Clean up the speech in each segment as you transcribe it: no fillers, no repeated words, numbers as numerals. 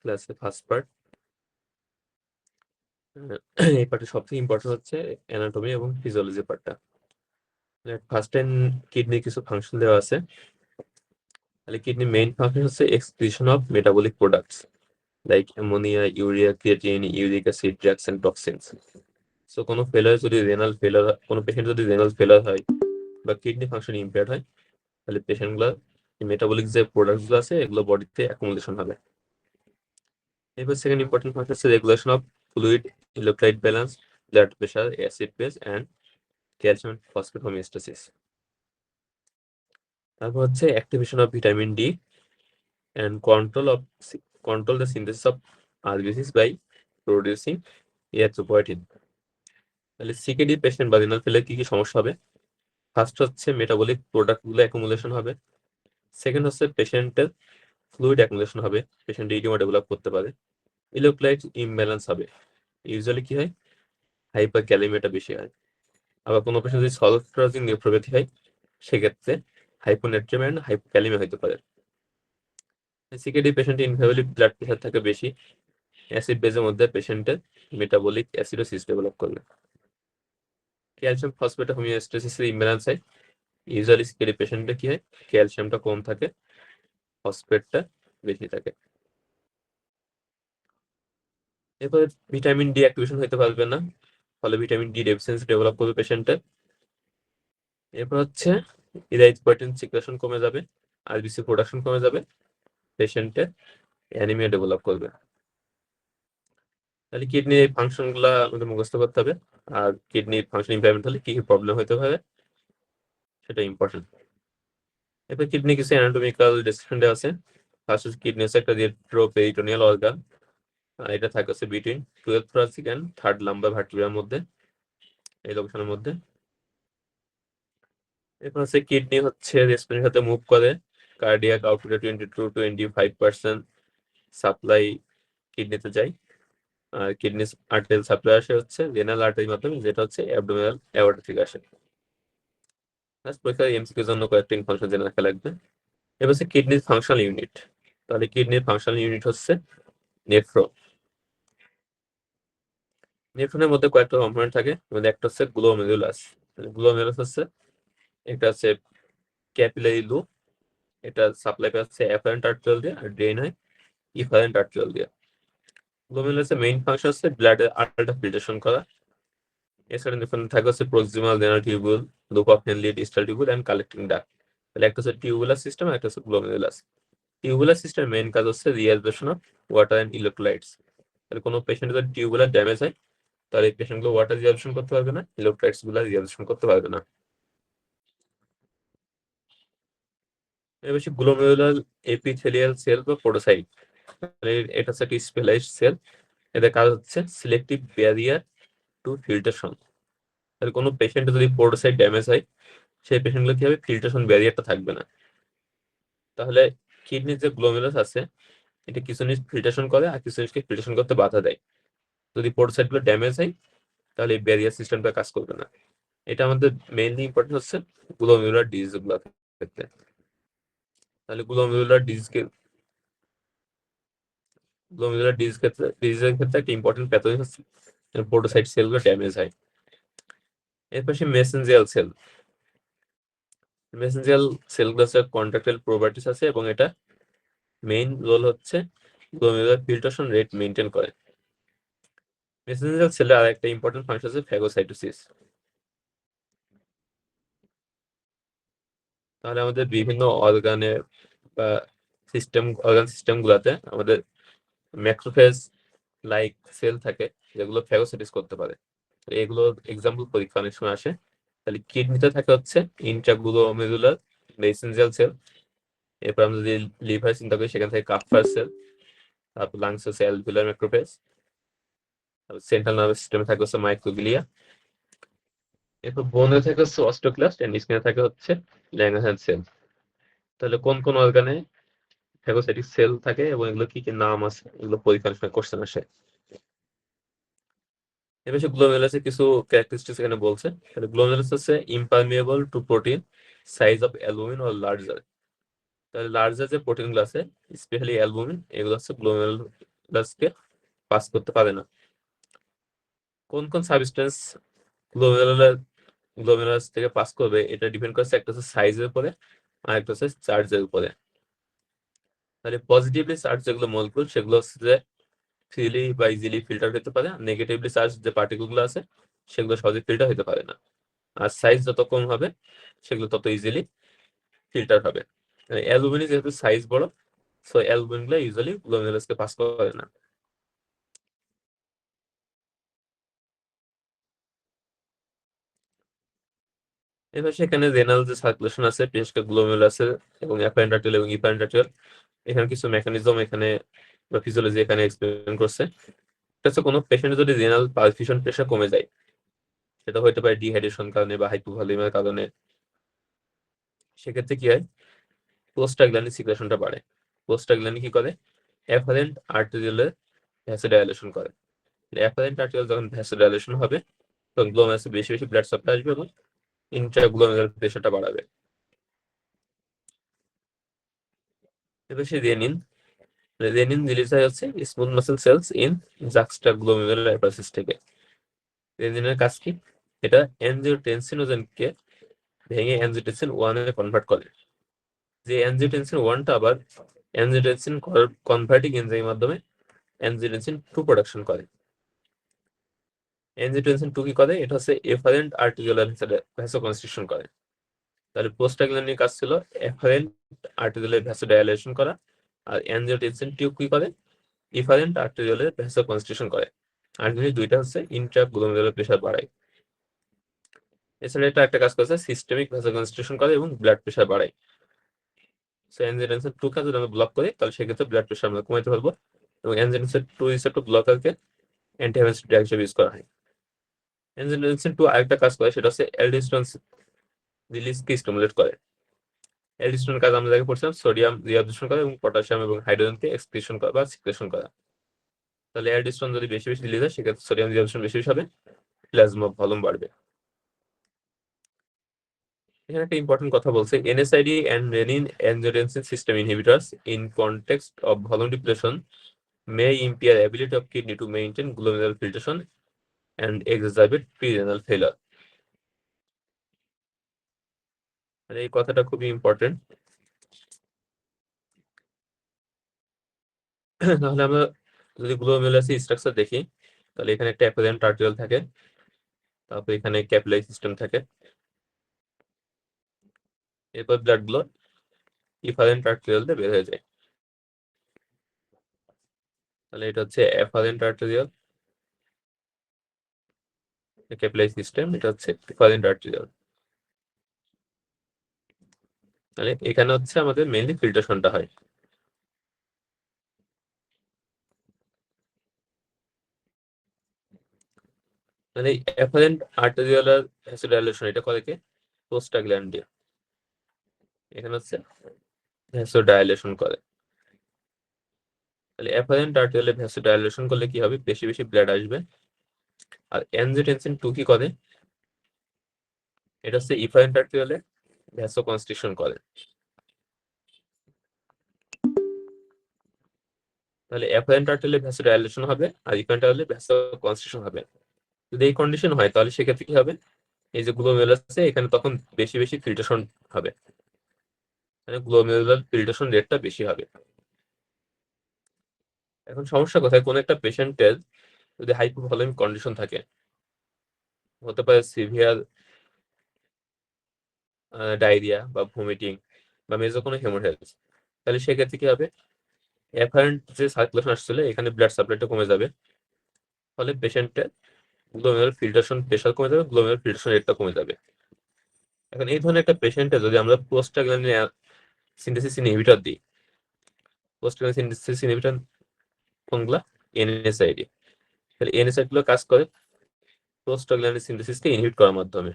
ক্লাসে first part. এই পার্টে সবথেকে ইম্পর্টেন্ট হচ্ছে অ্যানাটমি এবং ফিজিওলজি পার্টটা। ফার্স্ট টাইম কিডনির কিছু ফাংশন দেওয়া আছে। তাহলে কিডনির মেইন ফাংশন হচ্ছে excretion of metabolic products like ammonia, urea, creatine, uric acid, drugs and toxins. So কোনো ফেলার যদি রেনাল ফেলার, কোনো পেশেন্ট যদি রেনাল ফেলার হয় বা কিডনি ফাংশন ইম্পেয়ার্ড হয়, তাহলে পেশেন্টগুলো মেটাবলিক যে প্রোডাক্টসগুলো আছে এগুলো বডিতে অ্যাকুমুলেশন হবে। এরপর সেকেন্ড ইম্পর্টেন্ট ফাংশন হচ্ছে regulation of fluid electrolyte balance, blood pressure, acid base and calcium phosphate homeostasis. তারপর হচ্ছে activation of vitamin D and control the synthesis of RBCs by producing erythropoietin. তাহলে সিকেডি পেশেন্ট বা renal ফেলে কি কি সমস্যা হবে? ফার্স্ট হচ্ছে মেটাবলিক প্রোডাক্টগুলো অ্যাকুমুলেশন হবে। সেকেন্ড হচ্ছে পেশেন্টের ফ্লুইড অ্যাকুমুলেশন হবে, পেশেন্ট ইডিমা ডেভেলপ করতে পারে। ইলেকট্রোলাইট ইমব্যালেন্স হবে, ইউজুয়ালি কি হয়, হাইপার ক্যালেমিয়াটা বেশি হয়। আবার কোনো পেশেন্ট যদি সলভ ক্রসিং নেফ্রোপ্যাথি হয়, সেক্ষেত্রে হাইপোনেট্রিয়াম এন্ড হাইপোক্যালেমিয়া হতে পারে। সিকেডি পেশেন্টের ইনভেবলি ব্লাড প্রেশার থাকে বেশি, অ্যাসিড বেজের মধ্যে পেশেন্টের মেটাবলিক অ্যাসিডোসিস ডেভেলপ করবে। ক্যালসিয়াম ফসফেট হোমিওস্ট্যাসিসের ইমব্যালেন্স হয়, ইউজুয়ালি সিকেডি পেশেন্টে কি হয়, ক্যালসিয়ামটা কম থাকে, ফসফেটটা বেশি থাকে। এরপরে ভিটামিন ডি অ্যাক্টিভেশন হতে পারবে না, ফলে ভিটামিন ডি ডেফিসিয়েন্সি ডেভেলপ করবে পেশেন্টের। এরপর হচ্ছে ইরাইথ্রোপয়েটিন সিক্রেশন কমে যাবে, আরবিসি প্রোডাকশন কমে যাবে, পেশেন্টের অ্যানিমিয়া ডেভেলপ করবে। তাহলে কিডনির ফাংশন গুলা আমাদের মুখস্থ করতে হবে, আর কিডনির ফাংশন ইমপ্যাক্ট হলে কি কি প্রবলেম হতে পারে সেটা ইম্পর্টেন্ট। এরপর কিডনি কিছু অ্যানাটমিক্যাল ডেসক্রিপশন দেওয়া আছে। ফার্স্ট হচ্ছে কিডনি হচ্ছে একটা রেট্রোপেরিটোনিয়াল অর্গান, এটা থাকে হচ্ছে between 12 thoracic and 3rd lumbar ভার্টিব্রার মধ্যে, এই লোকেশনের মধ্যে। এরপর হচ্ছে কিডনি হচ্ছে রেসপিরেশনের সাথে মুভ করে, কার্ডিয়াক আউটপুটে 22 to 25% সাপ্লাই কিডনিতে যায়, আর কিডনি আর্টারিয়াল সাপ্লাই আসে হচ্ছে রেনাল আর্টারির মাধ্যমে, যেটা হচ্ছে অ্যাবডোমিনাল অ্যাওর্টা থেকে আসে। পরীক্ষার এমসিকিউর জন্য কয়েকটা ইনফরমেশন জেনে রাখা লাগবে। এবার হচ্ছে কিডনির ফাংশনাল ইউনিট। তাহলে কিডনির ফাংশনাল ইউনিট হচ্ছে নেফ্রন। নেফ্রনের মধ্যে কয়েকটা কম্পোনেন্ট থাকে, মধ্যে একটা হচ্ছে গ্লোমেরুলাস। গ্লোমেরুলাস হচ্ছে একটা হচ্ছে ক্যাপিলারি লুপ, এটা সাপ্লাই পায় হচ্ছে অ্যাফারেন্ট আর্টেরিয়াল দিয়ে, আর ড্রেন হয় ইফারেন্ট আর্টেরিয়াল দিয়ে। গ্লোমেরুলাসের মেইন ফাংশন হচ্ছে ব্লাডের আর্টারিটা ফিল্ট্রেশন করা। এছাড়া নেফ্রনে থাকে হচ্ছে proximal venal tubule, loop of Henle, distal tubule and collecting duct. তাহলে একটা হচ্ছে টিউবুলার সিস্টেম, আর একটা হচ্ছে গ্লোমেরুলাস। টিউবুলার সিস্টেম মেইন কাজ হচ্ছে reabsorption of water and electrolytes. তাহলে কোনো পেশেন্টের যদি টিউবুলার ড্যামেজ হয়, তাহলে এই পেশেন্টগুলো ওয়াটার রিঅ্যাবজর্পশন করতে পারবে না, ইলেকট্রোলাইটস গুলো রিঅ্যাবজর্পশন করতে পারবে না। এবার হচ্ছে গ্লোমেরুলার এপিথেলিয়াল সেল বা পোডোসাইট। এটা হচ্ছে একটা স্পেশালাইজড সেল, এদের কাজ হচ্ছে সিলেক্টিভ ব্যারিয়ার টু ফিল্ট্রেশন। তাহলে কোনো পেশেন্টের যদি পোডোসাইট ড্যামেজ হয়, সেই পেশেন্টগুলো কি হবে, ফিল্ট্রেশন ব্যারিয়ারটা থাকবে না। তাহলে কিডনির যে গ্লোমেরুলাস আছে, এটা কিছু জিনিস ফিল্ট্রেশন করে আর কিছু জিনিসকে ফিল্ট্রেশন করতে বাধা দেয়। যদি পোডোসাইট গুলো ড্যামেজ হয়, তাহলে এই ব্যারিয়ার সিস্টেমটা কাজ করবে না। এটা আমাদের মেইনলি ইম্পর্টেন্ট হচ্ছে গ্লোমেরুলার ডিজিজ গুলোর ক্ষেত্রে। তাহলে ডিজিজের ক্ষেত্রে একটা ইম্পর্টেন্ট প্যাথোজেন হচ্ছে পোডোসাইট সেলগুলো ড্যামেজ হয়। এরপর সে মেসেঞ্জিয়াল সেল। মেসেঞ্জিয়াল সেলগুলো হচ্ছে কন্ট্রাক্টাইল প্রপার্টিস আছে, এবং এটা মেইন রোল হচ্ছে গ্লোমেরুলার ফিল্ট্রেশন রেট মেইনটেইন করে। মেসেঞ্জিয়াল সেলের আর একটা ইম্পর্টেন্ট ফাংশন আছে ফ্যাগোসাইটোসিস। তাহলে আমাদের বিভিন্ন অর্গানে বা অর্গান সিস্টেম গুলাতে আমাদের ম্যাক্রোফেজ লাইক সেল থাকে, যেগুলো ফ্যাগোসাইটিস করতে পারে। এগুলো এক্সাম্পল পরীক্ষা অনেক সময় আসে। তাহলে কিডনিতে থাকে হচ্ছে ইন্ট্রাগ্লোমেরুলার মেসেঞ্জিয়াল সেল। এরপর আমরা যদি লিভার চিন্তা করি, সেখান থেকে কাপ্পার সেল। তারপর লাংস হচ্ছে অ্যালভিউলার ম্যাক্রোফেজ। সেন্ট্রাল নার্ভাস সিস্টেমে থাকে হচ্ছে মাইক্রোগ্লিয়া। এরপর বোনে থাকে হচ্ছে অস্টোক্লাস্ট, এন্ড স্কিনে থাকে হচ্ছে ল্যাঙ্গারহ্যান্স সেল। তাহলে কোন কোন অর্গানে ফ্যাগোসাইটিক সেল থাকে এবং এগুলো কি কি নাম আছে, এগুলো পরীক্ষার সময় কোশ্চেন আসে। এবার সে গ্লোমেরুলাসের কিছু ক্যারেক্টারিস্টিক্স এখানে বলছে। তাহলে গ্লোমেরুলাস হচ্ছে impermeable to protein, size of albumin or larger. তাহলে লার্জার যে প্রোটিনগুলো আছে, স্পেশালি অ্যালবুমিন, এগুলো হচ্ছে গ্লোমেরুলাসকে পাস করতে পারে না। কোন কোন সাবস্টেন্স গ্লোমেরুলাস থেকে পাস করবে, এটা ডিপেন্ড করছে, একটা হচ্ছে সাইজের উপরে আর একটা হচ্ছে চার্জের উপরে। তাহলে পজিটিভলি চার্জ যেগুলো মলিকুল, সেগুলো হচ্ছে যে ফ্রিলি বা ইজিলি ফিল্টার হতে পারে। নেগেটিভলি চার্জ যে পার্টিকেলগুলো আছে, সেগুলো সহজে ফিল্টার হতে পারে না। আর সাইজ যত কম হবে, সেগুলো তত ইজিলি ফিল্টার হবে। অ্যালুমিনি যেহেতু সাইজ বড়, সো অ্যালুমিন গুলো ইউজুয়ালি গ্লোমেরুলাসকে পাস করে না। এবার সেখানে রেনাল যে সার্কুলেশন আছে, বিশেষ করে গ্লোমেরুলাসের এবং অ্যাপারেন্ট আর্টেরিয়াল এবং ইপারেন্ট আর্টেরিয়াল, এখানে কিছু মেকানিজম এখানে বা ফিজিওলজি এখানে এক্সপ্লেন করছে। এটা হচ্ছে কোনো পেশেন্টের যদি রেনাল পারফিউশন প্রেশার কমে যায়, সেটা হতে পারে ডিহাইড্রেশন কারণে বা হাইপোভলিউমের কারণে, সেক্ষেত্রে কি হয়, প্রোস্টাগ্ল্যান্ডিন সিক্রেশনটা বাড়ে। প্রোস্টাগ্ল্যান্ডিন কি করে, অ্যাফারেন্ট আর্টেরিয়ালের ভ্যাসোডাইলেশন করে। অ্যাফারেন্ট আর্টেরিয়াল যখন ভ্যাসোডাইলেশন হবে, তখন গ্লোমেরুলাসে বেশি বেশি ব্লাড সাপ্লাই আসবে এবং ইন্ট্রাগ্লোমেরুলার প্রেশারটা বাড়াবে। এবার সে রেনিন রেনিন রিলিজ হয় হচ্ছে স্মুথ মাসেল সেলস ইন জাক্সটাগ্লোমেরুলার অ্যাপাসিস থেকে। রেনিনের কাজ কি, এটা অ্যানজিওটেনসিনোজেনকে ভেঙে অ্যানজিওটেনসিন 1 এ কনভার্ট করে। যে অ্যানজিওটেনসিন 1টা আবার অ্যানজিওটেনসিন কনভার্টিং এনজাইমের মাধ্যমে অ্যানজিওটেনসিন 2 প্রোডাকশন করে। অ্যানজিওটেনসিন 2 কি করে, এটা হচ্ছে এফারেন্ট আর্টিকুলার ভ্যাসোকনস্ট্রিকশন করে। তাহলে প্রোস্টাগ্ল্যান্ডিনের কাজ ছিল এফারেন্ট আর্টিকুলার ভ্যাসোডাইলেশন করা, আর অ্যানজিওটেনসিন 2 কি করে, ইফারেন্ট আর্টেরিয়ালের ভ্যাসোকনস্ট্রিকশন করে। আর দুইটা হচ্ছে ইন্ট্রাগ্লোমেরুলার প্রেশার বাড়ায়। এছাড়া এটা একটা কাজ করছে সিস্টেমিক ভ্যাসোকনস্ট্রিকশন করে এবং ব্লাড প্রেশার বাড়ায়। সো অ্যানজিওটেনসিন 2 কে যদি আমরা ব্লক করি, তাহলে সেক্ষেত্রে ব্লাড প্রেশার আমরা কমাতে পারবো। এবং অ্যানজিওটেনসিন 2 রিসেপ্টর ব্লকারকে অ্যান্টিহাইস্টামিন ড্রাগ হিসেবে ইউজ করা হয়। অ্যানজিওটেনসিন 2 আরেকটা কাজ করে, সেটা হচ্ছে অ্যালডোস্টেরন রিলিজকে স্টিমুলেট করে। অ্যালডোস্টেরন কাজ আমরা আগে পড়ছিলাম, সোডিয়াম রিঅ্যাবজর্পশন করা এবং পটাশিয়াম এবং হাইড্রোজেনকে এক্সক্রিশন করা বা সিক্রেশন করা। তাহলে অ্যালডোস্টেরন যদি বেশি বেশি রিলিজ হয়, সেক্ষেত্রে সোডিয়াম রিঅ্যাবজর্পশন বেশি বেশি হবে, প্লাজমা ভলিউম বাড়বে। এখানে একটা ইম্পর্টেন্ট কথা বলছে, NSAID and renin angiotensin system inhibitors in context of volume depletion may impair ability of kidney to maintain glomerular filtration and exacerbate pre-renal failure. মানে এই কথাটা খুবই ইম্পর্টেন্ট। তাহলে আমরা যদি গ্লোমেরুলার স্ট্রাকচার দেখি, তাহলে এখানে একটা অ্যাফারেন্ট আর্টেরিয়াল থাকে, তারপর এখানে ক্যাপিলারি সিস্টেম থাকে, এরপর ব্লাড গুলো ইফারেন্ট আর্টেরিয়াল দিয়ে বের হয়ে যায়। তাহলে এটা হচ্ছে অ্যাফারেন্ট আর্টেরিয়াল, ক্যাপিলারি সিস্টেম, এটা হচ্ছে ইফারেন্ট আর্টেরিয়াল। তাহলে এখানে হচ্ছে আমাদের মেইনলি ফিল্ট্রেশনটা হয়। মানে অ্যাফারেন্ট আর্টেরিয়ালার ভ্যাসোডাইলেশন এটা করে কে, প্রোস্টাগ্ল্যান্ডিন। এখানে হচ্ছে ভ্যাসোডাইলেশন করে। তাহলে অ্যাফারেন্ট আর্টেরিয়ালে ভ্যাসোডাইলেশন করলে কি হবে, বেশি বেশি ব্লাড আসবে। আর অ্যানজিওটেনসিন 2 কি করে, এটা হচ্ছে ইফারেন্ট আর্টেরিয়ালে ভ্যাসোকনস্ট্রিকশন করে। তাহলে অ্যাফারেন্ট আর্টেরিয়ালে ভ্যাসোডাইলেশন হবে আর ইফারেন্ট আর্টেরিয়ালে ভ্যাসোকনস্ট্রিকশন হবে। যদি এই কন্ডিশন হয়, তাহলে সেক্ষেত্রে কি হবে, এই যে গ্লোমেরুলাস আছে, এখানে তখন বেশি বেশি ফিল্ট্রেশন হবে, মানে গ্লোমেরুলার ফিল্ট্রেশন রেটটা বেশি হবে। এখন সমস্যা কোথায়, কোন একটা পেশেন্টের যদি হাইপোভলিউমিক কন্ডিশন থাকে, হতে পারে সিভিয়ার ডায়রিয়া বা ভমিটিং বা মেজো কোনো হেমোরেজ, তাহলে সেক্ষেত্রে কি হবে, অ্যাপারেন্ট যে সার্কুলেশন আসছিল, এখানে ব্লাড সাপ্লাইটা কমে যাবে, ফলে পেশেন্টের গ্লোমেরুলার ফিল্ট্রেশন প্রেশার কমে যাবে, গ্লোমেরুলার ফিল্ট্রেশন রেটটা কমে যাবে। এখন এই ধরনের একটা পেশেন্টে যদি আমরা প্রোস্টাগ্ল্যান্ডিন সিনথেসিস ইনহিবিটর দিই, প্রোস্টাগ্ল্যান্ডিন সিনথেসিস ইনহিবিটর কোনগুলা, NSAID। তাহলে NSAID গুলো কাজ করে প্রোস্টাগ্ল্যান্ডিন সিনথেসিসকে ইনহিবিট করার মাধ্যমে।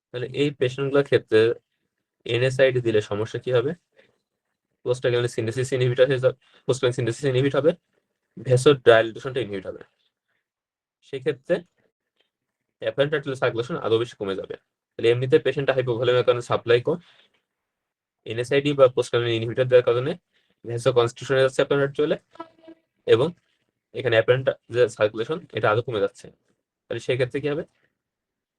তাহলে এই পেশেন্টগুলোর ক্ষেত্রে NSAID দিলে সমস্যা কি হবে, প্রোস্টাগ্ল্যান্ডিন সিনথেসিস ইনহিবিটর হয়ে যাবে, প্রোস্টাগ্ল্যান্ডিন সিনথেসিস ইনহিবিট হবে, ভ্যাসোডাইলেশনটা ইনহিবিট হবে। সেক্ষেত্রে অ্যাপারেন্ট আর্টেরিয়াল সার্কুলেশন আরো বেশি কমে যাবে। তাহলে এমনিতে পেশেন্টটা হাইপোভলিউমের কারণে সাপ্লাই কম, এনএসআইডি বা প্রোস্টামিন ইনহিবিটর দেওয়ার কারণে ভ্যাসো কনস্ট্রিকশন হয়ে যাচ্ছে অ্যাপারেন্ট চলে, এবং এখানে অ্যাপারেন্ট যে সার্কুলেশন এটা আরো কমে যাচ্ছে। তাহলে সেক্ষেত্রে কি হবে,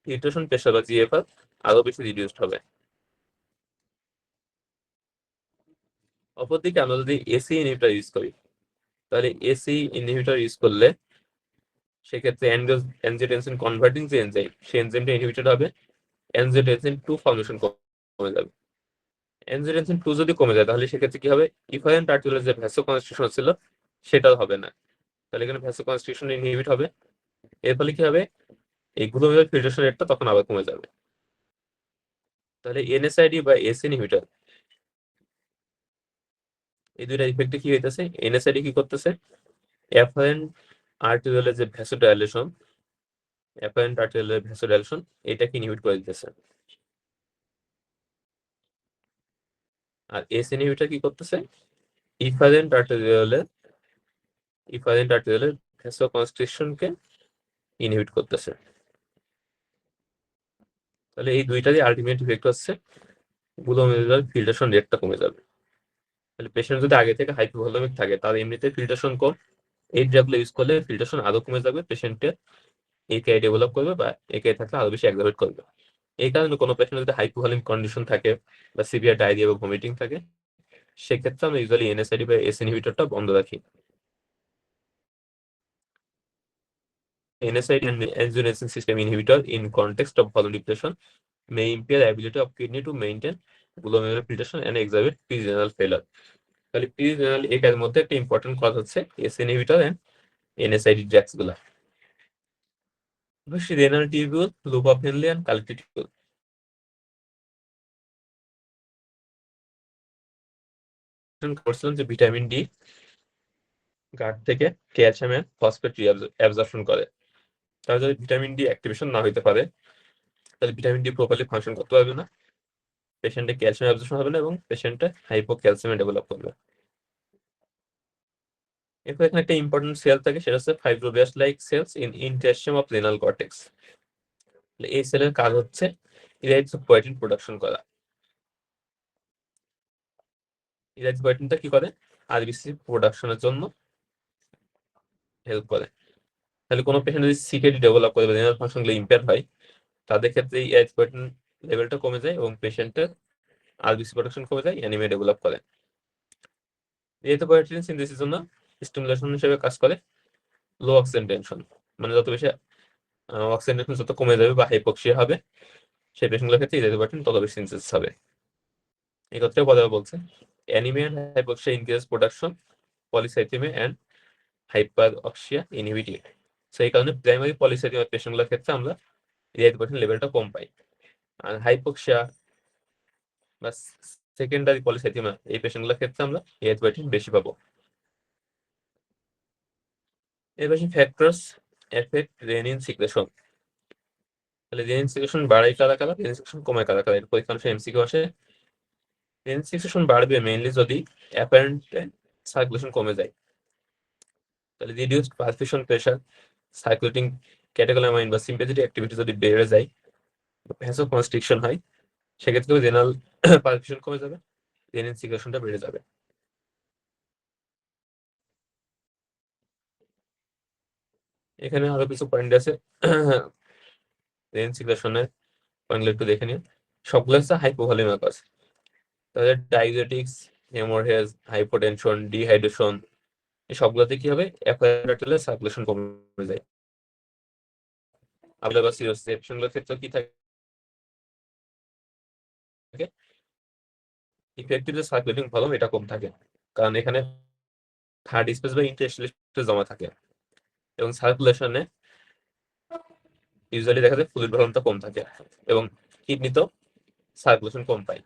ফিল্ট্রেশন প্রেশার বা জিএফআর আরো বেশি রিডিউসড হবে। অপরদিকে আমরা যদি এসি ইনহিবিটর ইউজ করি, তাহলে এসি ইনহিবিটর ইউজ করলে সেক্ষেত্রে অ্যানজিওটেনসিন কনভার্টিং যে এনজাইম, সেই এনজাইমটা ইনহিবিটেড হবে, অ্যানজিওটেনসিন 2 ফর্মেশন কমে যাবে। অ্যানজিওটেনসিন 2 যদি কমে যায় তাহলে সেক্ষেত্রে কি হবে, ইফারেন্ট আর্টিকুলার যে ভ্যাসো কনস্ট্রিকশন ছিল সেটাও হবে না। তাহলে এখানে ভ্যাসো কনস্ট্রিকশন ইনহিবিট হবে, এর ফলে কি হবে, এই গ্লুমেরুলার ফিল্ট্রেশন রেটটা তখন আবার কমে যাবে। তাহলে এনএসআইডি বা এসি ইনহিবিটর এই দুইটা ইফেক্টে কি হইতেছে, এনএসআইডি কি করতেছে, অ্যাফারেন্ট আর্টিকুলার যে ভ্যাসোডাইলেশন, অ্যাফারেন্ট আর্টিকুলার ভ্যাসোডাইলেশন এটাকে ইনহিবিট করে দিতেছে। আর এসি ইনহিবিটর কি করতেছে, ইফারেন্ট আর্টিকুলার ভ্যাসোকনস্ট্রিকশনকে ইনহিবিট করতেছে। তাহলে এই দুইটারই আলটিমেট ইফেক্ট হচ্ছে গ্লুমেরুলার ফিল্ট্রেশন রেটটা কমে যাবে। তাহলে পেশেন্ট যদি আগে থেকে হাইপোভলিউমিক থাকে তার এমনিতে ফিল্ট্রেশন কম, এই ড্রাগগুলো ইউজ করলে ফিল্ট্রেশন আরো কমে যাবে, পেশেন্টের একেআই ডেভেলপ করবে বা একেআই থাকলে আরো বেশি অ্যাগ্রাভেট করবে। এই কারণে কোনো পেশেন্ট যদি হাইপোভলিউমিক কন্ডিশন থাকে বা সিভিয়ার ডায়রিয়া বা ভমিটিং থাকে, সেক্ষেত্রে আমরা ইউজুয়ালি এনএসআইডি বা এস ইনহিবিটরটা বন্ধ রাখি। NSAID and angiotensin system inhibitor in context of volume depletion may impair the ability of kidney to maintain glomerular filtration and exacerbate pre-renal failure. তাহলে pre-renal এর মধ্যে একটা ইম্পর্টেন্ট কজ হচ্ছে ACE inhibitor and NSAID drugs গুলা। Renal tubule, loop of Henle and collective tubule করছিলাম যে vitamin D গাট থেকে calcium and phosphate absorption করে। তাহলে যদি ভিটামিন ডি অ্যাক্টিভেশন না হইতে পারে তাহলে ভিটামিন ডি প্রপারলি ফাংশন করতে পারবে না, পেশেন্টে ক্যালসিয়াম অ্যাবজর্পশন হবে না এবং পেশেন্টে হাইপোক্যালসিয়াম ডেভেলপ করবে। এরপর এখানে একটা ইম্পর্টেন্ট সেল থাকে, সেটা হচ্ছে fibroblast like cells in interstitium of renal cortex. এই সেলের কাজ হচ্ছে ইরাইথ্রোপয়েটিন প্রোডাকশন করা। ইরাইথ্রোপয়েটিনটা কি করে, আরবিসি প্রোডাকশনের জন্য হেল্প করে। তাহলে কোনো পেশেন্ট যদি সিকেডি ডেভেলপ করে বা রেনাল ফাংশনগুলো ইম্পেয়ার হয়, তাদের ক্ষেত্রে এই ইরাইথ্রোপয়েটিন লেভেলটা কমে যায় এবং পেশেন্টের আরবিসি প্রোডাকশন কমে যায়, অ্যানিমিয়া ডেভেলপ করে। ইরাইথ্রোপয়েটিন সিনথেসিসের জন্য স্টিমুলেশন হিসেবে কাজ করে লো অক্সিজেন টেনশন, মানে যত বেশি অক্সিজেন টেনশন যত কমে যাবে বা হাইপক্সিয়া হবে, সেই পেশেন্টগুলোর ক্ষেত্রে ইরাইথ্রোপয়েটিন তত বেশি সিনথেসিস হবে। এই কথাটা পরে বলছে anaemia and hypoxia increase production polycythaemia and hyperoxia inhibit. সেই কারণে প্রাইমারি পলিসাইথেমিয়া পেশেন্টগুলোর ক্ষেত্রে আমরা ইরাইথ্রোপয়েটিন লেভেলটা কম পাই, আর হাইপক্সিয়া বা সেকেন্ডারি পলিসাইথেমিয়া এই পেশেন্টগুলোর ক্ষেত্রে আমরা ইরাইথ্রোপয়েটিন বেশি পাবো। এর পাশে ফ্যাক্টরস এফেক্ট রেনিন সিক্রেশন। তাহলে রেনিন সিক্রেশন বাড়ায় কারা কারা, রেনিন সিক্রেশন কমায় কারা কারা, এর পরীক্ষা অংশে এমসিকিউ আসে। রেনিন সিক্রেশন বাড়বে মেইনলি যদি অ্যাপারেন্ট সার্কুলেশন কমে যায়। তাহলে reduced perfusion pressure, circulating catecholamine বা সিম্প্যাথেটিক অ্যাক্টিভিটি যদি বেড়ে যায়, ভ্যাসো কনস্ট্রিকশন হয়, সেক্ষেত্রে রেনাল পারফিউশন কমে যাবে, রেনিন সিক্রেশনটা বেড়ে যাবে। এখানে আরো কিছু পয়েন্ট আছে রেনিন সিক্রেশনের পয়েন্টগুলো একটু দেখে নিন। সবগুলো হচ্ছে হাইপোভলিউমিক কজ। তাহলে ডায়াবেটিক্স, হেমোরেজ, হাইপোটেনশন, ডিহাইড্রেশন এই সবগুলোতে কি হবে, অ্যাপারেন্ট সার্কুলেশন কমে যায়। আবার সিরোসেপশনগুলোর ক্ষেত্রে কি থাকে, ইফেক্টিভ যে সার্কুলেটিং ভলিউম এটা কম থাকে, কারণ এখানে থার্ড স্পেস বা ইন্টারস্টিয়াল স্পেস জমা থাকে এবং সার্কুলেশনে ইউজুয়ালি দেখা যায় ফ্লুইড ভলিউমটা কম থাকে এবং কিডনিতেও সার্কুলেশন কম পায়।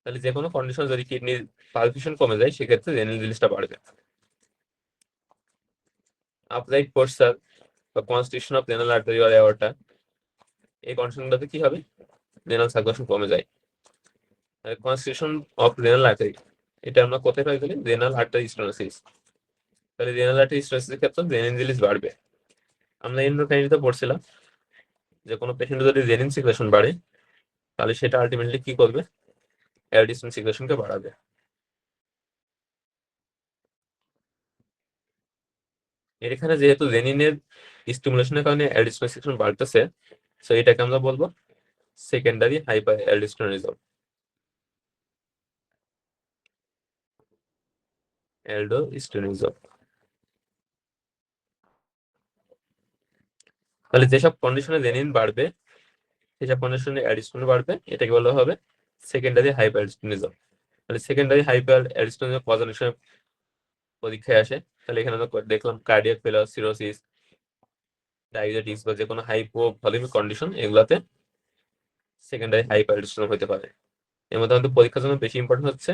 তাহলে যে কোনো কন্ডিশন যদি কিডনির পারফিউশন কমে যায় সেক্ষেত্রে রেনিন রিলিজটা বাড়বে। আপরাইট পোস্টার বা constriction of renal artery or aorta, এই কন্ডিশনগুলোতে কি হবে, রেনাল সার্কুলেশন কমে যায়। কনস্ট্রিকশন অফ রেনাল আর্টারি এটা আমরা কোথায় পাই, বলি রেনাল আর্টারি স্টেনোসিস। তাহলে রেনাল আর্টারি স্টেনোসিসের ক্ষেত্রে রেনিন রিলিজ বাড়বে। আমরা এন্ডোক্রাইনিতে পড়ছিলাম যে কোনো পেশেন্ট যদি রেনিন সিক্রেশন বাড়ে তাহলে সেটা আলটিমেটলি কি করবে, অ্যাডিশন সিকুয়েশনকে বাড়াবে। এখানে যেহেতু রেনিনের স্টিমুলেশনের কারণে অ্যাডিশনাল সিকুয়েশন বাড়তেছে, সো এটাকে আমরা বলবো সেকেন্ডারি হাইপার অ্যালডোস্টেরনিজম। অ্যালডোস্টেরনিজম। তাহলে যেসব কন্ডিশনে রেনিন বাড়বে, সেসব কন্ডিশনে অ্যাডিশন বাড়বে, এটাকে বলা হবে সেকেন্ডারি হাইপার অ্যালডোস্টেরনিজম। তাহলে সেকেন্ডারি হাইপার অ্যালডোস্টেরনিজম কজনের সময় পরীক্ষায় আসে? তাহলে এখানে আমরা দেখলাম কার্ডিয়াক ফেলার, সিরোসিস, ডায়াবেটিস বা যে কোনো হাইপো ভলিউমিক কন্ডিশন, এগুলাতে সেকেন্ডারি হাইপার অ্যালডোস্টেরনিজম হতে পারে। এর মধ্যে আমাদের পরীক্ষার জন্য বেশি ইম্পর্টেন্ট হচ্ছে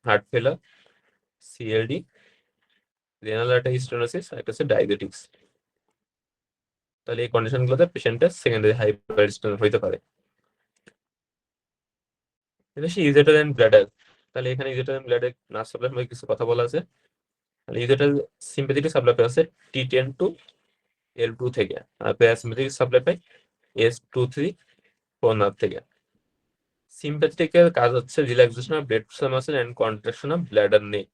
heart failure, CLD, renal artery stenosis, আর একটা হচ্ছে ডায়াবেটিস। তাহলে এই কন্ডিশনগুলোতে পেশেন্টের সেকেন্ডারি হাইপার অ্যালডোস্টেরনিজম হতে পারে। ইউজেটার এন্ড ব্লাডার। তাহলে এখানে ইউজেটার এন্ড ব্লাডার নার্ভ সাপ্লাই সম্পর্কে কিছু কথা বলা আছে। তাহলে ইউজেটার সিম্প্যাথেটিক সাপ্লাই আছে T10 টু L2 থেকে, আর প্যারাসিম্প্যাথেটিক সাপ্লাই পাই S23 ফোর নার্ভ থেকে। সিম্প্যাথেটিকের কাজ হচ্ছে relaxation of dead muscle and contraction of bladder neck.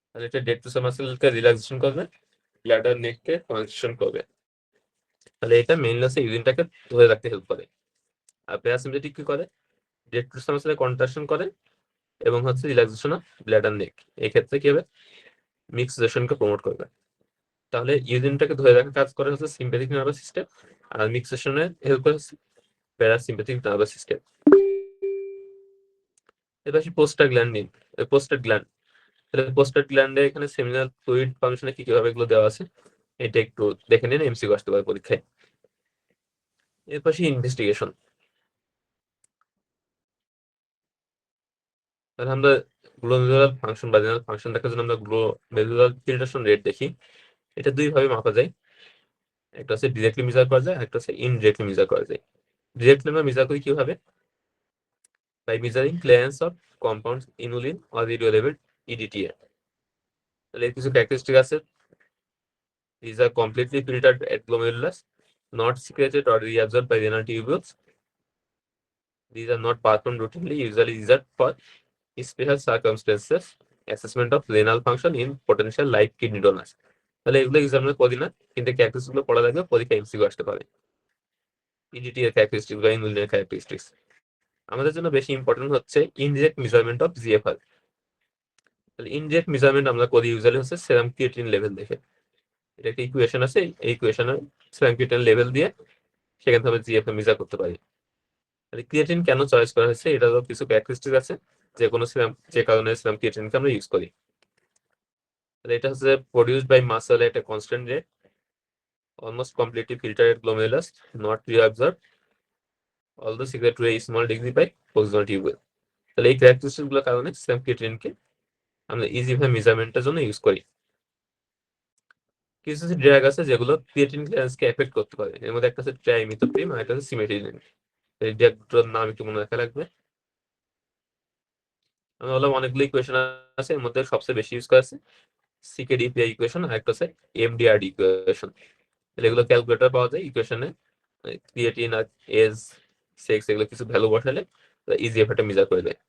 তাহলে এটা ডেড মাসেলকে রিল্যাক্সেশন করবে, ব্লাডার নেককে কন্ট্রাকশন করবে। তাহলে এটা মেইনলি হচ্ছে ইউরিনটাকে ধরে রাখতে হেল্প করে। আর প্যারাসিম্প্যাথেটিক কি করে? ডেড মাসেলের কন্ট্রাকশন করে এবং হচ্ছে রিল্যাক্সেশন অফ ব্লাডার নেক। এই ক্ষেত্রে কি হবে? মিক্সেশনকে প্রমোট করবে। তাহলে ইউরিনটাকে ধরে রাখার কাজ করে হচ্ছে সিম্প্যাথিক নার্ভাস সিস্টেম, আর মিক্সেশনে হেল্প করে হচ্ছে প্যারাসিম্প্যাথিক নার্ভাস সিস্টেম। এবার আসি প্রোস্টাগ্ল্যান্ডিন, প্রোস্টেট গ্ল্যান্ড। তাহলে প্রোস্টেট গ্ল্যান্ডে এখানে সেমিনাল ফ্লুইড ফাংশনে কি কিভাবে এগুলো দেওয়া আছে, এটা একটু দেখে নিন, এমসিকিউ আসতে পারে পরীক্ষায়। এর পাশে ইনভেস্টিগেশন। তাহলে আমরা গ্লোমেরুলার ফাংশন বা রেনাল ফাংশন দেখার জন্য আমরা গ্লোমেরুলার ফিল্ট্রেশন রেট দেখি। এটা দুই ভাবে মাপা যায়, একটা হচ্ছে ডিরেক্টলি মেজার করা যায়, একটা হচ্ছে ইনডিরেক্টলি মেজার করা যায়। ডিরেক্টলি আমরা মেজার করি কিভাবে? By measuring clearance of compounds inulin or radio level EDTA। তাহলে এর কিছু ক্যারেক্টারিস্টিক আছে। These are completely filtered at glomerulus, not secreted or reabsorbed by renal tubules. These are not performed routinely, usually reserved for special circumstances, assessment of renal function in potential live kidney donors. তাহলে এগুলো এক্সামিনে করি না, কিন্তু characteristic গুলো পড়া লাগবে, পরীক্ষা MCQ আসতে পারে। EDTA এর ক্যারেক্টারিস্টিক বা ইনুলিনের ক্যারেক্টারিস্টিক্স। আমাদের জন্য বেশি ইম্পর্টেন্ট হচ্ছে ইনডিরেক্ট মেজারমেন্ট অফ GFR। তাহলে ইনডিরেক্ট মেজারমেন্ট আমরা করি ইউজুয়ালি হচ্ছে সেরাম ক্রিয়েটিনিন লেভেল দেখে। এটা একটা ইকুয়েশন আছে, এই ইকুয়েশনের সেরাম ক্রিয়েটিনিন লেভেল দিয়ে সেখান থেকে GFR মেজার করতে পারি। তাহলে ক্রিয়েটিন কেন চয়েস করা হয়েছে, এটারও কিছু ক্যারেক্টারিস্টিক আছে, যে কোনো সেরাম, যে কারণে সেরাম ক্রিয়েটিনকে আমরা ইউজ করি। তাহলে এটা হচ্ছে produced by muscle at a constant rate, almost completely filtered glomerulus, not reabsorbed, although secreted to a small degree by proximal tubule। তাহলে এই ক্যারেক্টারিস্টিক গুলোর কারণে সেরাম ক্রিয়েটিনকে আমরা ইজি ভাবে মেজারমেন্টের জন্য ইউজ করি। কিছু কিছু ড্রাগ আছে যেগুলো ক্রিয়েটিন ক্লিয়ারেন্সকে এফেক্ট করতে পারে, এর মধ্যে একটা হচ্ছে ট্রাইমিথোপ্রিম আর একটা হচ্ছে সিমেটিডিন। এই ড্রাগগুলোর নাম একটু মনে রাখা লাগবে। আমি বললাম অনেকগুলো ইকুয়েশন আছে, এর মধ্যে সবচেয়ে বেশি ইউজ করা আছে CKD-PI ইকুয়েশন, আর একটা হচ্ছে MDRD ইকুয়েশন। এগুলো ক্যালকুলেটর পাওয়া যায়, ইকুয়েশনে ক্রিয়েটিন আর এজ, সেক্স এগুলো কিছু ভ্যালু বসালে ইজি এফেক্টে মেজার করে দেয়।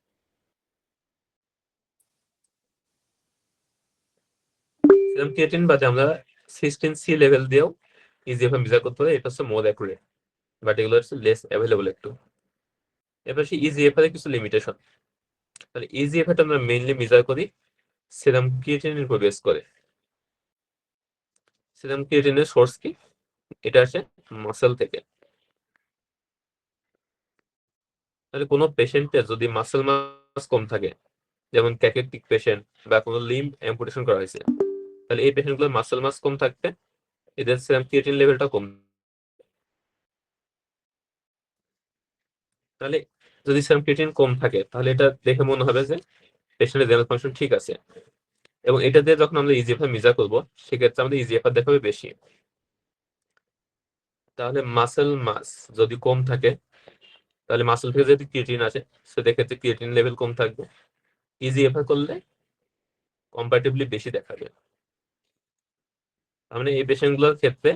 সেরকম ক্রিয়েটিন বাদে আমরা সিস্টিন সি লেভেল দিয়েও ইজি এফে মেজার করতে পারি, এটা হচ্ছে মোর অ্যাকুরেট, বাট এগুলো হচ্ছে লেস অ্যাভেলেবল একটু। এবার সেই ইজিএফ এর কিছু লিমিটেশন। তাহলে ইজিএফ এটা আমরা মেইনলি মেজার করি সেরাম ক্রিয়েটিনের উপর বেস করে। সেরাম ক্রিয়েটিনের সোর্স কি? এটা আসে মাসেল থেকে। তাহলে কোনো পেশেন্টের যদি মাসেল মাস কম থাকে, যেমন ক্যাকেটিক পেশেন্ট বা কোনো লিম্ব অ্যাম্পুটেশন করা হয়েছে, তাহলে এই পেশেন্টগুলোর মাসেল মাস কম থাকতে এদের সেরাম ক্রিয়েটিন লেভেলটা কম। তাহলে যদি সেরাম ক্রিয়েটিন কম থাকে, তাহলে এটা দেখে মনে হবে যে পেশেন্টের রেনাল ফাংশন ঠিক আছে, এবং এটা দিয়ে যখন আমরা ইজিএফআর মেজার করবো, সেক্ষেত্রে আমাদের ইজিএফআর দেখাবে বেশি। তাহলে মাসেল মাস যদি কম থাকে, তাহলে মাসেল থেকে যদি ক্রিয়েটিন আসে, সেক্ষেত্রে ক্রিয়েটিন লেভেল কম থাকবে। ইজিএফআর করলে কম্পারেটিভলি বেশি দেখাবে। মানে এই পেশেন্টগুলোর ক্ষেত্রে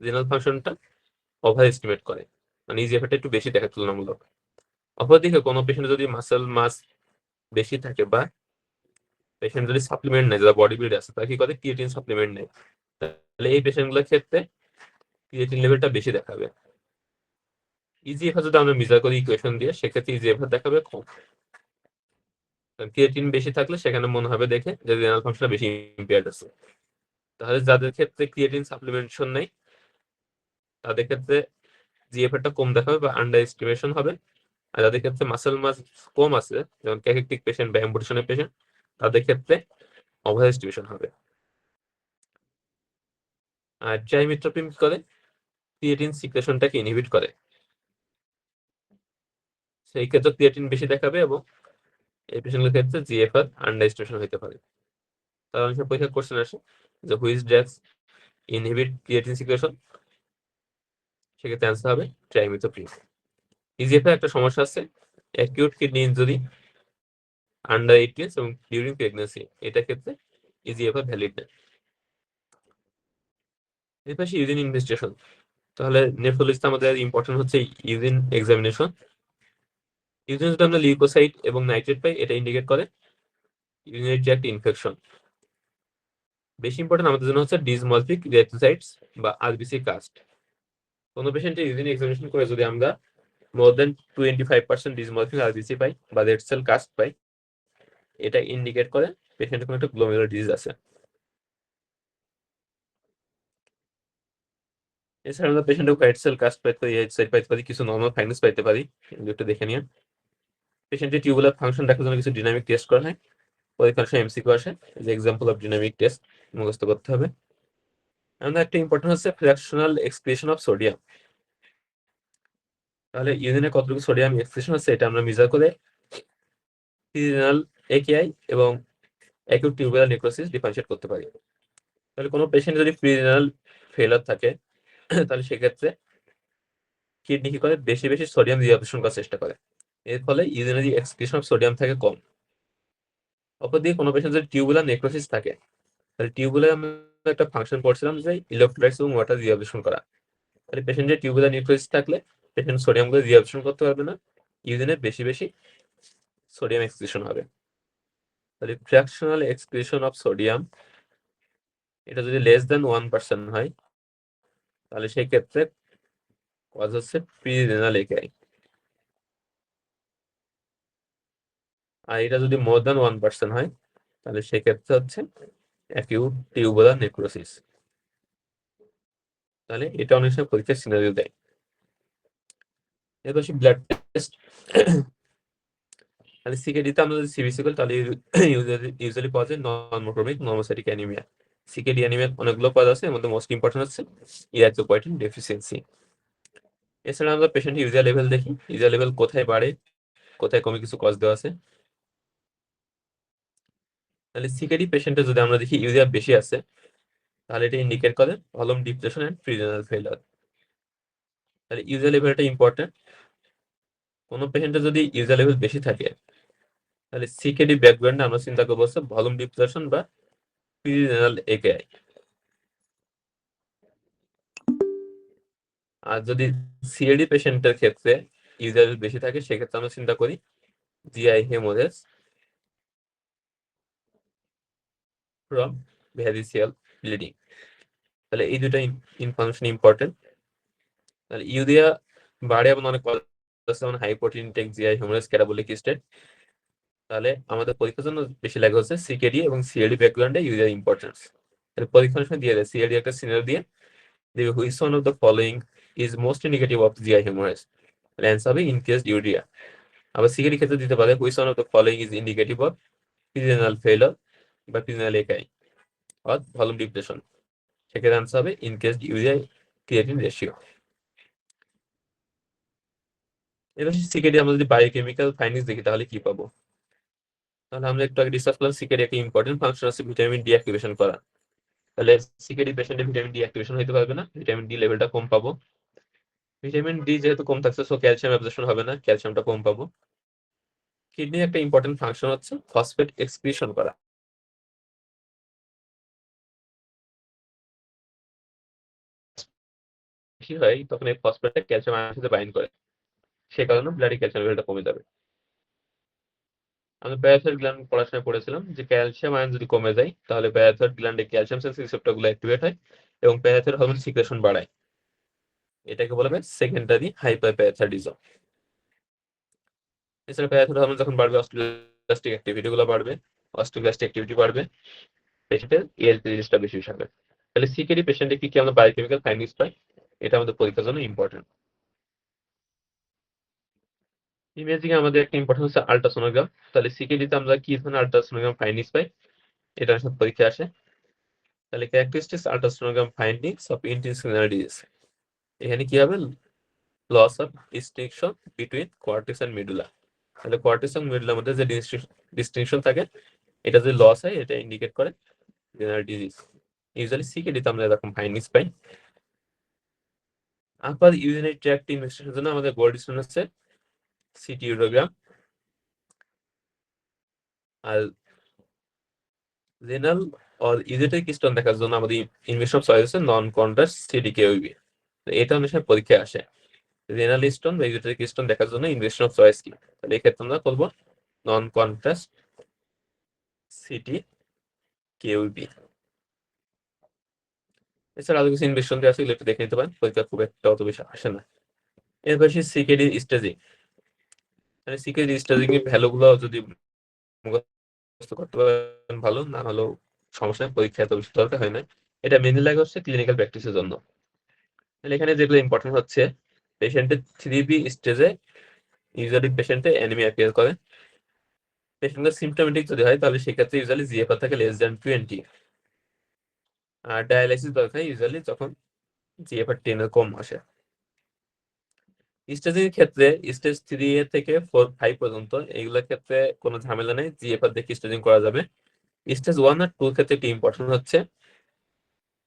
রেনাল ফাংশনটা ওভার এস্টিমেট করে। মানে ইজিএফআরটা একটু বেশি দেখে তুলনামূলক। অপরদিকে কোনো পেশেন্ট যদি মাসেল মাস বেশি থাকে বা পেশেন্ট যদি সাপ্লিমেন্ট নেয়, যারা বডি বিল্ডার আছে তারা কি করে ক্রিয়েটিন সাপ্লিমেন্ট নেয়, তাহলে এই পেশেন্টগুলোর ক্ষেত্রে ক্রিয়েটিন লেভেলটা বেশি দেখাবে। ইজিএফআর যদি আমরা মেজার করি ইকুয়েশন দিয়ে, সেক্ষেত্রে ইজিএফআর দেখাবে কম। ক্রিয়েটিন বেশি থাকলে সেখানে মনে হবে দেখে যে রেনাল ফাংশনটা বেশি ইম্পেয়ার্ড আছে। তাহলে যাদের ক্ষেত্রে ক্রিয়েটিন সাপ্লিমেন্টেশন নেই তাদের ক্ষেত্রে জিএফআরটা কম দেখাবে বা আন্ডার এস্টিমেশন হবে। আর যাদের ক্ষেত্রে মাসেল মাস কম আছে, যেমন ক্যাকেকটিক পেশেন্ট বা অ্যাম্পুটেশনের পেশেন্ট, তাদের ক্ষেত্রে ওভার এস্টিমেশন হবে। আর ট্রাইমিথ্রাপিন কি করে, ক্রিয়েটিন সিক্রেশনটাকে ইনহিবিট করে, সেই ক্ষেত্রে ক্রিয়েটিন বেশি দেখাবে এবং এই পেশেন্টের ক্ষেত্রে জিএফআর আন্ডার এস্টিমেশন হতে পারে। তার অনেক পরীক্ষা কোশ্চেন আসে যে which drugs inhibit creatine secretion, সেক্ষেত্রে অ্যান্সার হবে ট্রাইমিথ্রাপিন। ইজিএফআর একটা সমস্যা আছে, acute kidney injury under 8 years এবং ডিউরিং প্রেগন্যান্সি, এটা ক্ষেত্রে ইজিএফআর ভ্যালিড না। এর পাশে ইউরিন ইনভেস্টিগেশন, তাহলে নেফ্রোলজিতে আমাদের ইম্পর্টেন্ট হচ্ছে ইউরিন এক্সামিনেশন। ইউরিন যদি আমরা লিউকোসাইট এবং নাইট্রেট পাই, এটা ইন্ডিকেট করে ইউরিনারি ট্র্যাক্ট ইনফেকশন। বেশি ইম্পর্টেন্ট আমাদের জন্য হচ্ছে ডিসমরফিক রেথোসাইটস বা আরবিসি কাস্ট। কোনো পেশেন্টের ইউরিন এক্সামিনেশন করে যদি আমরা মোর দেন 25% ডিসমরফিক আরবিসি পাই বা রেড সেল কাস্ট পাই, এটা ইন্ডিকেট করে পেশেন্টের কোনো একটা গ্লোমেরুলার ডিজিজ আছে। এছাড়া আমরা পেশেন্টের হোয়াইট সেল কাস্ট পাইতে পারি, এইচ সাইড পাইতে পারি, কিছু নর্মাল ফাইন্ডিংস পাইতে পারি, এগুলো একটু দেখে নিন। পেশেন্টের টিউবুলার ফাংশন দেখার জন্য কিছু ডিনামিক টেস্ট করা হয়, পরীক্ষার সময় এমসিকিউ আসে যে এক্সাম্পল অফ ডিনামিক টেস্ট মুখস্থ করতে হবে। আমাদের একটা ইম্পর্টেন্ট হচ্ছে ফ্র্যাকশনাল এক্সপ্রেশন অফ সোডিয়াম। তাহলে ইউরিনে কতটুকু সোডিয়াম এক্সপ্রেশন হচ্ছে এটা আমরা মেজার করে প্রিরেনাল একেআই এবং অ্যাকিউট টিউবুলার নেক্রোসিস ডিফারেন্সিয়েট করতে পারি। তাহলে কোনো পেশেন্ট যদি প্রিরেনাল ফেলার থাকে তাহলে সেক্ষেত্রে কিডনি কি করে বেশি বেশি সোডিয়াম রিঅ্যাবজর্পশন করার চেষ্টা করে, এর ফলে ইউরিনারি এক্সক্রিশন অফ সোডিয়াম থাকে কম। অপরদিকে কোনো পেশেন্ট যদি টিউবুলার নেক্রোসিস থাকে, তাহলে টিউবুলার আমরা একটা ফাংশন পড়ছিলাম যে ইলেকট্রোলাইটস এবং ওয়াটার রিঅ্যাবজর্পশন করা। তাহলে পেশেন্টের টিউবুলার নেক্রোসিস থাকলে পেশেন্ট সোডিয়ামগুলো রিঅ্যাবজর্পশন করতে পারবে না, ইউরিনে বেশি বেশি সোডিয়াম এক্সক্রিশন হবে। তাহলে ফ্র্যাকশনাল এক্সক্রিশন অফ সোডিয়াম এটা যদি লেস দেন 1% হয়, তাহলে সেই ক্ষেত্রে কজ হচ্ছে প্রিরেনাল একেআই। আর এটা যদি মোর দেন 1% হয়, তাহলে সেক্ষেত্রে হচ্ছে অ্যাকিউট টিউবুলার নেক্রোসিস। তাহলে এটা অনেক সময় পরীক্ষার সিনারিও দেয়। এরপর ব্লাড টেস্ট, তাহলে সিকেডিতে আমরা যদি সিবিসি করি তাহলে ইউজুয়ালি পাওয়া যায় নর্মোক্রোমিক নর্মোসাইটিক অ্যানিমিয়া। সিকেডি অ্যানিমিয়া অনেকগুলো পাওয়া আছে, এর মধ্যে মোস্ট ইম্পর্টেন্ট হচ্ছে ইরিথ্রোপয়েটিন ডেফিসিয়েন্সি। এছাড়া আমরা পেশেন্ট ইউরিয়া লেভেল দেখি, ইউরিয়া লেভেল কোথায় বাড়ে কোথায় কমে কিছু কজ দেওয়া আছে। তাহলে সিকেডি পেশেন্টে যদি আমরা দেখি ইউরিয়া বেশি আছে, তাহলে এটা ইন্ডিকেট করে ভলিউম ডিপ্রেশন এন্ড প্রিরেনাল ফেলিওর। তাহলে ইউরিয়া লেভেলটা ইম্পর্টেন্ট। কোনো পেশেন্টের যদি ইউরিয়া লেভেল বেশি থাকে, তাহলে সিকেডি ব্যাকগ্রাউন্ডে আমরা চিন্তা করবো হচ্ছে ভলিউম ডিপ্রেশন বা প্রিরেনাল একেআই। আর যদি সিএডি পেশেন্টের ক্ষেত্রে ইউরিয়া লেভেল বেশি থাকে, সেক্ষেত্রে আমরা চিন্তা করি GI haemorrhage from variceal bleeding. তাহলে এই দুটো ইনফরমেশন ইম্পর্টেন্ট। তাহলে ইউরিয়া বাড়ে এবং অনেক যেমন high protein take GI haemorrhage catabolic state. তাহলে আমাদের পরীক্ষার জন্য বেশি লাগে হচ্ছে সিকেডি এবং সিএডি ব্যাকগ্রাউন্ডে ইউরিয়ার ইম্পর্টেন্স। তাহলে পরীক্ষার সময় দিয়ে দেয় সিএডি একটা সিনারি দিয়ে দেবে which one of the following is most indicative of GI haemorrhage, answer হবে ইনকেসড ইউরিয়া। আবার সিকেডি ক্ষেত্রে দিতে পারে which one of the following is indicative of prerenal failure বা prerenal AKI or volume depression, সেক্ষেত্রে answer হবে increased urea creatinine ratio. এবার CKD আমরা যদি বায়োকেমিক্যাল ফাইন্ডিংস দেখি তাহলে কি পাবো, তাহলে আমরা একটু আগে ডিসকাস করলাম সিকেডি একটা ইম্পর্টেন্ট ফাংশন আছে ভিটামিন ডি অ্যাক্টিভেশন করা। তাহলে সিকেডি পেশেন্টে ভিটামিন ডি অ্যাক্টিভেশন হতে পারবে না, ভিটামিন ডি লেভেলটা কম পাবো। ভিটামিন ডি যেহেতু কম থাকছে সো ক্যালসিয়াম অ্যাবজর্পশন হবে না, ক্যালসিয়ামটা কম পাবো। কিডনির একটা ইম্পর্টেন্ট ফাংশন হচ্ছে ফসফেট এক্সক্রিশন করা। বেশি হয় তখন এই ফসফেটটা ক্যালসিয়াম আয়নের সাথে বাইন্ড করে, সে কারণে ব্লাডে ক্যালসিয়াম লেভেলটা কমে যাবে। আমরা প্যারাথাইরয়েড গ্ল্যান্ড পড়াশোনা করেছিলাম যে ক্যালসিয়াম আয়ন যদি কমে যায় তাহলে প্যারাথাইরয়েড গ্ল্যান্ডে ক্যালসিয়াম সেন্সিং রিসেপ্টরগুলো অ্যাক্টিভেট হয় এবং প্যারাথাইরয়েড হরমোন সিক্রেশন বাড়ায়। এটাকে বলা হয় সেকেন্ডারি হাইপারপ্যারাথাইরয়েডিজম। এছাড়া প্যারাথাইরয়েড হরমোন যখন বাড়বে অস্টিওব্লাস্টিক অ্যাক্টিভিটি গুলো বাড়বে, অস্টিওব্লাস্টিক অ্যাক্টিভিটি বাড়বে, পেশেন্টের এএলপি রিলিজটা বেশি হবে। তাহলে সিকেডি পেশেন্টে কি কি আমরা বায়োকেমিক্যাল ফাইন্ডিংস পাই, এটা আমাদের পরীক্ষার জন্য ইম্পর্টেন্ট। ইমেজিং আমাদের একটা ইম্পর্টেন্ট হচ্ছে আল্ট্রাসোনোগ্রাম। তাহলে সিকেডিতে আমরা কি ধরনের আল্ট্রাসোনোগ্রাম ফাইন্ডিংস পাই, এটা সব পরীক্ষা আসে। তাহলে characteristics ultrasonogram findings of intestinal disease, এখানে কি হবে, loss of distinction between cortex and medulla. তাহলে কোয়ার্টেক্স এবং মেডুলার মধ্যে যে ডিস্টিংশন থাকে এটা যদি লস হয় এটা ইন্ডিকেট করে জেনারেল ডিজিজ। ইউজুয়ালি সিকেডিতে আমরা এরকম ফাইন্ডিংস পাই। আপার ইউরিনারি ট্র্যাক্ট ইনভেস্টিগেশনের জন্য আমাদের গোল্ড স্ট্যান্ডার্ড হচ্ছে সিটি ইউরোগ্রাম, আর রেনাল অর ইউরেটারিক স্টোন দেখার জন্য আমাদের ইনভেস্টিগেশন চয়েস হচ্ছে নন কন্ট্রাস্ট সিডিকেউবি। এটা অনেক সময় পরীক্ষায় আসে, রেনাল স্টোন বা ইউরেটারিক স্টোন দেখার জন্য ইনভেস্টিগেশন চয়েস কি, তাহলে এই ক্ষেত্রে আমরা করবো নন কন্ট্রাস্ট সিটি কেউবি। এছাড়া আরো কিছু ইনভেস্টিগেশন আছে, এগুলো একটু দেখে নিতে পারেন, পরীক্ষা খুব একটা অত বেশি আসে না। এরপর সিকেডি স্টেজিং, মানে সিকেডি স্টেজিং এর ভ্যালু গুলো যদি মুখস্থ করতে পারেন ভালো, না হলেও সমস্যা নেই, পরীক্ষা এত বেশি দরকার হয় না। এটা মেনলি লাগে হচ্ছে ক্লিনিক্যাল প্র্যাকটিসের জন্য। তাহলে এখানে যেগুলো ইম্পর্টেন্ট হচ্ছে, পেশেন্টের 3B স্টেজে ইউজুয়ালি পেশেন্টে অ্যানিমিয়া অ্যাপিয়ার করে। পেশেন্টের সিমটোমেটিক যদি হয় তাহলে সেক্ষেত্রে ইউজুয়ালি জিএফআর থাকে লেস দ্যান 20, আর ডায়ালাইসিস দরকার ইউজুয়ালি যখন জিএফআর 10 এর কম আসে। স্টেজের ক্ষেত্রে স্টেজ 3 থেকে 4-5 পর্যন্ত এইগুলোর ক্ষেত্রে কোনো ঝামেলা নেই, জিএফআর দেখে স্টেজিং করা যাবে। স্টেজ 1 আর 2 ক্ষেত্রে একটি ইম্পর্টেন্ট হচ্ছে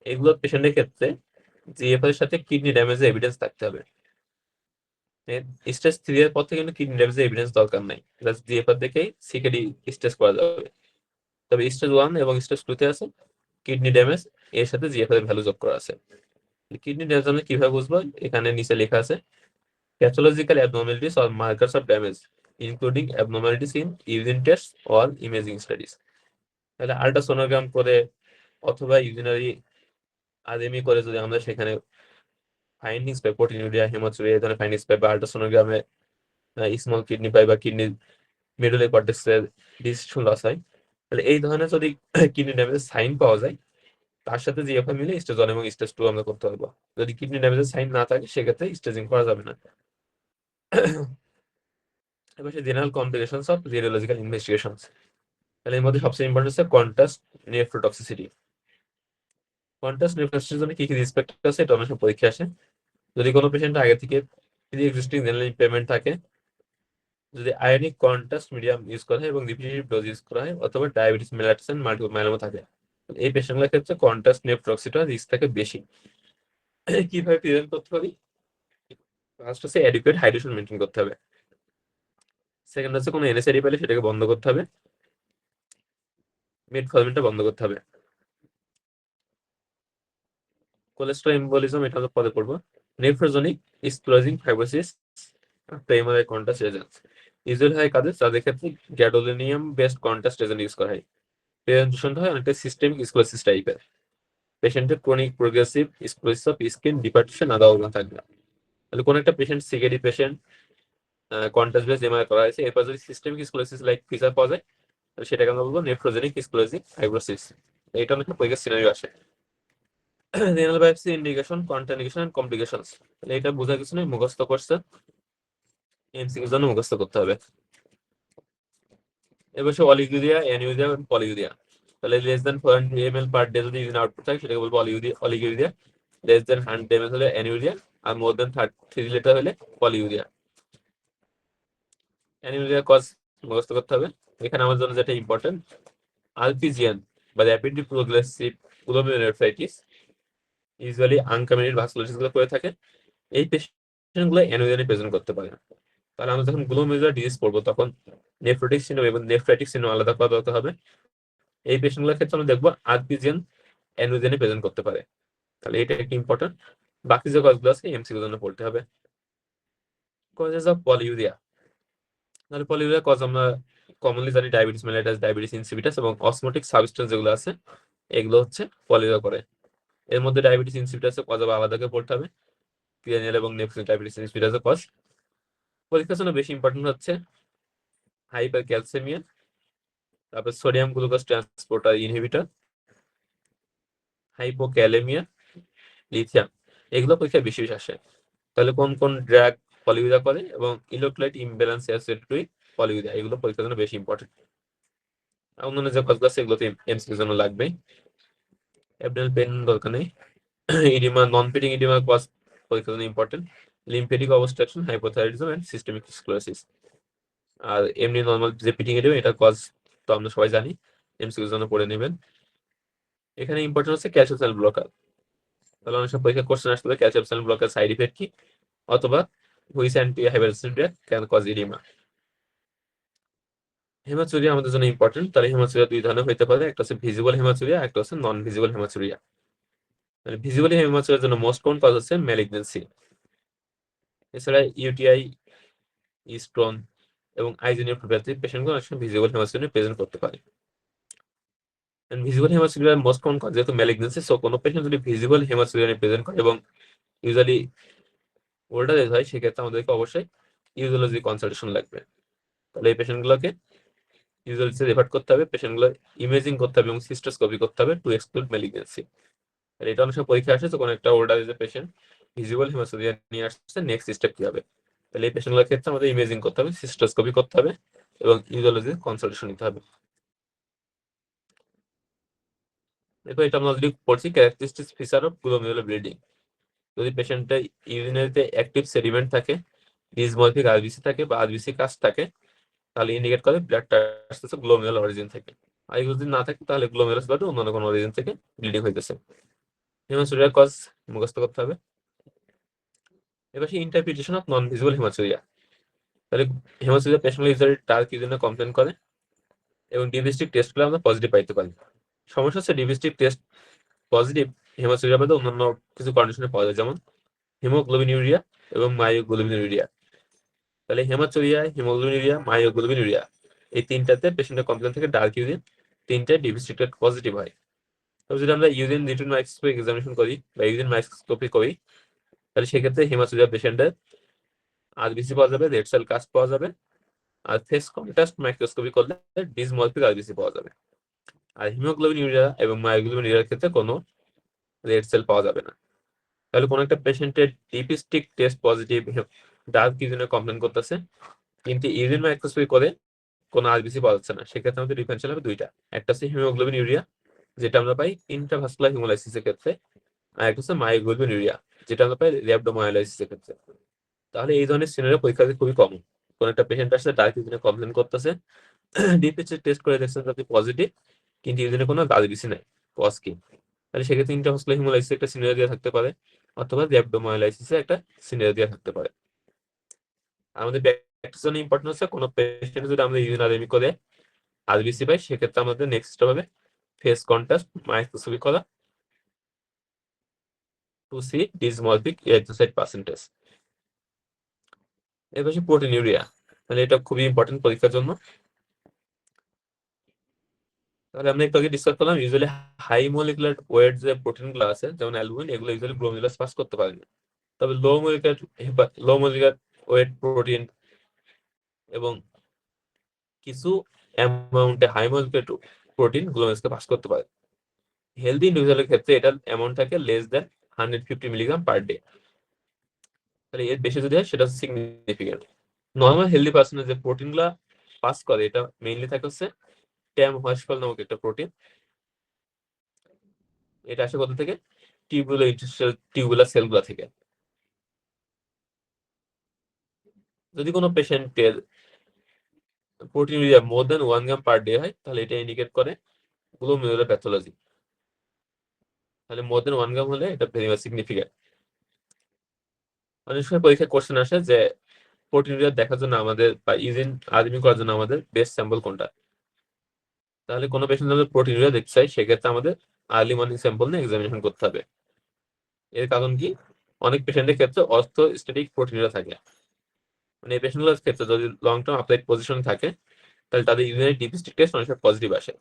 এগুলো পেশেন্টের ক্ষেত্রে জিএফআর এর সাথে কিডনি ড্যামেজের এভিডেন্স থাকতে হবে। স্টেজ 3 এর পর থেকে কিন্তু কিডনি ড্যামেজের এভিডেন্স দরকার নাই, জাস্ট জিএফআর দেখেই সিকেডি স্টেজ করা যাবে। তবে স্টেজ 1 এবং স্টেজ 2 তে আছে কিডনি ড্যামেজ, এর সাথে জিএফআর এর ভ্যালু যোগ করা আছে। কিডনি ড্যামেজ আমরা কিভাবে বুঝবো, এখানে নিচে লেখা আছে pathological abnormalities or markers of damage including abnormalities in urine tests or imaging studies। তাহলে আল্ট্রাসোনোগ্রাম করে অথবা ইউরিনারি আরএমই করে যদি আমরা সেখানে ফাইন্ডিংস পাই, প্রোটিনুরিয়া, হেমাচুরিয়া এই ধরনের ফাইন্ডিংস পাই, বা আল্ট্রাসোনোগ্রামে স্মল কিডনি পাই বা কিডনি মেডুলারি কর্টেক্সের ডিসিশন লস হয়, তাহলে এই ধরনের যদি কিডনি ড্যামেজের সাইন পাওয়া যায় তার সাথে জিএফআর মিলে স্টেজ 1 এবং স্টেজ 2 আমরা করতে পারবো। যদি কিডনি ড্যামেজের সাইন না থাকে সেক্ষেত্রে স্টেজিং করা যাবে না। এবার general complications of radiological investigations, তাহলে এর মধ্যে সবচেয়ে ইম্পর্টেন্ট হচ্ছে কন্ট্রাস্ট নেফ্রোটক্সিসিটি। কন্ট্রাস্ট নেফ্রোটক্সিসিটির জন্য কি কি রিস্ক ফ্যাক্টর আছে এটা অনেক সময় পরীক্ষা আসে। যদি কোনো পেশেন্ট আগে থেকে প্রি এক্সিস্টিং রেনাল ইমপ্যারমেন্ট থাকে, যদি আয়নিক কন্ট্রাস্ট মিডিয়াম ইউজ করা হয় এবং রিপিটেটিভ ডোজ ইউজ করা হয়, অথবা diabetes mellitus and multiple myeloma থাকে, এই পেশেন্টগুলোর ক্ষেত্রে কন্ট্রাস্ট নেফ্রোটক্সিসিটির রিস্ক থাকে বেশি। কিভাবে প্রিভেন্ট করতে পারি, ফার্স্ট হচ্ছে অ্যাডিকুয়েট হাইড্রেশন মেনটেন করতে হবে। সেকেন্ড হচ্ছে কোনো এনএসআইডি পেলে সেটাকে বন্ধ করতে হবে, মেটফর্মিনটা বন্ধ করতে হবে। কোলেস্ট্রল এম্বোলিজম এটা আমরা পরে পড়বো। Nephrogenic sclerosing fibrosis primary contrast agents usually হয় কাদের, যাদের ক্ষেত্রে gadolinium based contrast agent use করা হয়। প্রেজেন্টেশনটা হয় অনেকটা সিস্টেমিক স্ক্লেরোসিস টাইপের, পেশেন্টের chronic progressive sclerosis of skin ডিপার্টেশন আদা অবদান থাকবে। তাহলে কোন একটা patient CKD patient contrast based MRI করা হয়েছে, এরপর যদি সিস্টেমিক স্ক্লেরোসিস লাইক ফিচার পাওয়া যায় তাহলে সেটাকে আমরা বলবো নেফ্রোজেনিক স্ক্লেরোজিং ফাইব্রোসিস। এটা অনেকটা পরীক্ষার সিনারিও আসে। Renal biopsy indication, contraindication and complications, তাহলে এটা বোঝা কিছু নয়, মুখস্থ করছে, এমসিকিউর জন্য মুখস্থ করতে হবে। এবার সে অলিগুরিয়া, অ্যানিউরিয়া এবং পলিউরিয়া, তাহলে less than 400 ml per day যদি ইউরিন আউটপুট থাকে সেটাকে বলবো অলিগুরিয়া, লেস দ্যান 100 ml হলে অ্যানিউরিয়া, আর মোর দ্যান 3 লিটার হলে পলিউরিয়া। অ্যানিউরিয়া কজ মুখস্থ করতে হবে। এখানে আমার জন্য যেটা ইম্পর্টেন্ট, আলপিজিয়ান বা র্যাপিডলি প্রোগ্রেসিভ গ্লোমেরুলারাইটিস ইউজুয়ালি আনকমিউনিকেটেড ভাস্কুলাইটিস গুলো করে থাকে, এই পেশেন্ট গুলো অ্যানিউরিয়া প্রেজেন্ট করতে পারে। তাহলে আমরা যখন গ্লোমেরুলার ডিজিজ পড়বো তখন নেফ্রোটিক সিন্ড্রোম এবং নেফ্রাইটিক সিন্ড্রোম আলাদা করা দরকার হবে। এই পেশেন্টগুলোর ক্ষেত্রে আমরা দেখবো আরপিজিয়ান অ্যানিউরিয়া প্রেজেন্ট করতে পারে, তাহলে এটা একটি ইম্পর্টেন্ট। বাকি যে কজগুলো আছে এমসিকিউর জন্য পড়তে হবে। কজেস অফ পলিউরিয়া, তাহলে পলিউরিয়া কজ আমরা কমনলি জানি ডায়াবেটিস মেলাইটাস, ডায়াবেটিস ইনসিপিটাস এবং অসমোটিক সাবস্টেন্স যেগুলো আছে এগুলো হচ্ছে পলিউরিয়া করে। এর মধ্যে ডায়াবেটিস ইনসিপিটাসের কজ আলাদা করে পড়তে হবে, পিএনএল এবং নেক্সট ডায়াবেটিস ইনসিপিটাসের কজ। পরীক্ষার জন্য বেশি ইম্পর্টেন্ট হচ্ছে হাইপার ক্যালসেমিয়া, তারপর sodium glucose transporter inhibitor, hypokalaemia, lithium, এগুলো পরীক্ষায় বেশি বেশি আসে। তাহলে কোন কোন ড্রাগ পলিউরিয়া করে এবং ইলেকট্রোলাইট ইমব্যালেন্স অ্যাসিডুই পলিউরিয়া, এগুলো পরীক্ষার জন্য বেশি ইম্পর্টেন্ট। অন্যান্য যে কজগুলো আছে এগুলোতে এমসিকিউর জন্য লাগবে। অ্যাবডোমিনাল পেন দরকার নেই। Oedema, non pitting oedema cause পরীক্ষার জন্য important. Lymphatic obstruction, hypothyroidism and systemic sclerosis. আর এমনি নর্মাল যে পিটিং এডিমা এটা কজ তো আমরা সবাই জানি, এমসিকিউর জন্য পড়ে নেবেন। এখানে ইম্পর্টেন্ট হচ্ছে ক্যালসিয়াম চ্যানেল ব্লকার। তাহলে অনেক সময় পরীক্ষা কোশ্চেন আসতে পারে calcium channel blocker side effect কি, অথবা which antihypertensive drug can cause oedema. Haematuria আমাদের জন্য ইম্পর্টেন্ট। তাহলে হেমাচুরিয়া দুই ধরনের হইতে পারে, একটা হচ্ছে ভিজিবল হেমাচুরিয়া, একটা হচ্ছে নন ভিজিবল হেমাচুরিয়া। মানে ভিজিবল হেমাচুরিয়ার জন্য মোস্ট কমন কজ হচ্ছে ম্যালিগনেন্সি। এছাড়া ইউটিআই, স্টোন এবং আইজেনিওপ্যাথি পেশেন্টগুলো অনেক সময় ভিজিবল হেমাচুরিয়া প্রেজেন্ট করতে পারে। ভিজিবল হেমাচুরিয়ার মোস্ট কমন কজ যেহেতু ম্যালিগনেন্সি, সো কোনো পেশেন্ট যদি ভিজিবল হেমাচুরিয়া প্রেজেন্ট করে এবং ইউজুয়ালি ওল্ডার এজ হয়, সেক্ষেত্রে আমাদেরকে অবশ্যই ইউরোলজি কনসালটেশন লাগবে। তাহলে এই পেশেন্টগুলোকে ইউজুয়ালি রেফার করতে হবে, পেশেন্টগুলো ইমেজিং করতে হবে এবং সিস্টোস্কোপি করতে হবে টু এক্সক্লুড ম্যালিগনেন্সি। এটা অনেক সময় পরীক্ষা আসে, তো কোনো একটা older age patient visible haematuria নিয়ে আসছে, নেক্সট স্টেপ কি হবে? তাহলে এই পেশেন্টগুলোর ক্ষেত্রে আমাদের ইমেজিং করতে হবে, সিস্টোস্কোপি করতে হবে এবং ইউরোলজি কনসালটেশন নিতে হবে। দেখো এটা আমরা যদি পড়ছি characteristic feature of glomerular bleeding. যদি পেশেন্টের ইউরিনারিতে অ্যাক্টিভ সেডিমেন্ট থাকে, ডিসমরফিক আরবিসি থাকে বা আরবিসি কাস্ট থাকে, তাহলে ইন্ডিকেট করে ব্লাডটা আসতেছে গ্লোমেরুলার অরিজিন থেকে। আর এগুলো যদি না থাকে তাহলে গ্লোমেরুলাস ব্লাড অন্যান্য কোনো অরিজিন থেকে ব্লিডিং হইতেছে। হেমাচুরিয়ার কজ মুখস্থ করতে হবে। এবার সেই interpretation of non visible haematuria. তাহলে হেমাচুরিয়া পেশেন্ট ইউজুয়ালি ডার্ক ইউরিনে কমপ্লেন করে এবং ডিভিস্টিক টেস্ট করলে আমরা পজিটিভ পাইতে পারি। সমস্যা হচ্ছে ডিভিস্টিক টেস্ট পজিটিভ হেমাচুরিয়া বাদে অন্যান্য কিছু কন্ডিশনে পাওয়া যায়, যেমন হিমোগ্লোবিন ইউরিয়া এবং মায়োগ্লোবিন ইউরিয়া। তাহলে haematuria, haemoglobinuria, myoglobinuria, এই তিনটাতে পেশেন্টের কমপ্লেন থেকে ডার্ক ইউরিন, তিনটায় ডিভিস্টিক টেস্ট পজিটিভ হয়। তবে যদি আমরা ইউরিন রিটিন মাইক্রোস্কোপি এক্সামিনেশন করি বা ইউরিন মাইক্রোস্কোপি করি, তাহলে সেক্ষেত্রে হেমাচুরিয়া পেশেন্টের আরবিসি পাওয়া যাবে, রেড সেল কাস্ট পাওয়া যাবে, আর ফেস কন্ট্রাস্ট মাইক্রোস্কোপি করলে ডিসমরফিক আরবিসি পাওয়া যাবে। আর হিমোগ্লোবিন ইউরিয়া এবং মায়োগ্লোবিন ইউরিয়ার ক্ষেত্রে কোনো রেড সেল পাওয়া যাবে না। তাহলে কোনো একটা পেশেন্টের dipstick test positive dark ইউরিনের complain করতেছে, কিন্তু ইউরিন মাইক্রোস্কোপি করে কোনো আরবিসি পাওয়া যাচ্ছে না, সেক্ষেত্রে আমাদের ডিফারেন্সিয়াল হবে দুইটা। একটা হচ্ছে হিমোগ্লোবিন ইউরিয়া, যেটা আমরা পাই ইন্ট্রাভাস্কুলার হিমোলাইসিসের ক্ষেত্রে, আর একটা হচ্ছে মায়োগ্লোবিন ইউরিয়া, যেটা আমরা পাই র্যাপিডোমায়োলাইসিসের ক্ষেত্রে। তাহলে এই ধরনের সিনারিও পরীক্ষাতে খুবই কমন। কোন একটা পেশেন্ট আসছে ডার্ক ইউরিনে কমপ্লেন করতেছে, ডিপিএসসি টেস্ট করে দেখছেন আপনি পজিটিভ, কিন্তু ইউরিনে কোনো আরবিসি নাই, কজ কি? তাহলে সেক্ষেত্রে ইন্ট্রাভাস্কুলার হিমোলাইসিস একটা সিনারিও দেওয়া থাকতে পারে, অথবা র্যাপিডোমায়োলাইসিসে একটা সিনারিও দেওয়া থাকতে পারে। আমাদের প্র্যাকটিস জন্য ইম্পর্টেন্ট হচ্ছে কোনো পেশেন্ট যদি আমরা ইউরিন আরএমি করে আরবিসি পাই, সেক্ষেত্রে আমাদের নেক্সট স্টেপ হবে ফেস কন্ট্রাস্ট মাইক্রোস্কোপি করা to see dysmorphic erythrocyte percentage. এর পাশে প্রোটিন ইউরিয়া, তাহলে এটা খুবই ইম্পর্টেন্ট পরীক্ষার জন্য। তাহলে আমরা একটু আগে ডিসকাস করলাম ইউজুয়ালি হাই মলিকুলার ওয়েট যে প্রোটিন গুলো আছে যেমন অ্যালবুমিন, এগুলো ইউজুয়ালি গ্লোমেরুলাস পাস করতে পারে না। তবে লো মলিকুলার ওয়েট প্রোটিন এবং কিছু অ্যামাউন্টে হাই মলিকুলার প্রোটিন গ্লোমেরুলাসকে পাস করতে পারে। হেলদি ইন্ডিভিজুয়ালের ক্ষেত্রে এটার অ্যামাউন্ট থাকে less than 150 milligram per day. তাহলে এর বেশি যদি হয় সেটা সিগনিফিকেন্ট। নর্মাল হেলদি পার্সনের যে প্রোটিন গুলা পাস করে, এটা মেইনলি থাকে হচ্ছে ট্যাম হসফল নামক একটা প্রোটিন। এটা আসে কোথা থেকে? টিউবুলার ইন্টারস্টিশিয়াল টিউবুলার সেলগুলা থেকে। যদি কোনো পেশেন্টের প্রোটিন ইউরিয়া মোর দেন 1 গ্রাম পার ডে হয়, তাহলে এটা ইন্ডিকেট করে গ্লোমেরুলার প্যাথোলজি। তাহলে মোর দেন 1 গ্রাম হলে এটা ভেরি মাচ সিগনিফিকেন্ট। অনেক সময় পরীক্ষায় কোশ্চেন আসে যে প্রোটিন ইউরিয়া দেখার জন্য আমাদের বা ইউরিন আরএমি করার জন্য আমাদের বেস্ট স্যাম্পল কোনটা? তাহলে কোনো পেশেন্ট যদি প্রোটিন ইউরিয়া দেখতে চাই, সেক্ষেত্রে আমাদের আর্লি মর্নিং স্যাম্পল নিয়ে এক্সামিনেশন করতে হবে। এর কারণ কি? অনেক পেশেন্টের ক্ষেত্রে অর্থোস্ট্যাটিক প্রোটিনিউরিয়া থাকে। মানে এই পেশেন্টগুলোর ক্ষেত্রে যদি লং টার্ম অ্যাপ্লাইড পজিশন থাকে তাহলে তাদের ইউরিনারি ডিপস্টিক টেস্ট অনেক সময় পজিটিভ আসে,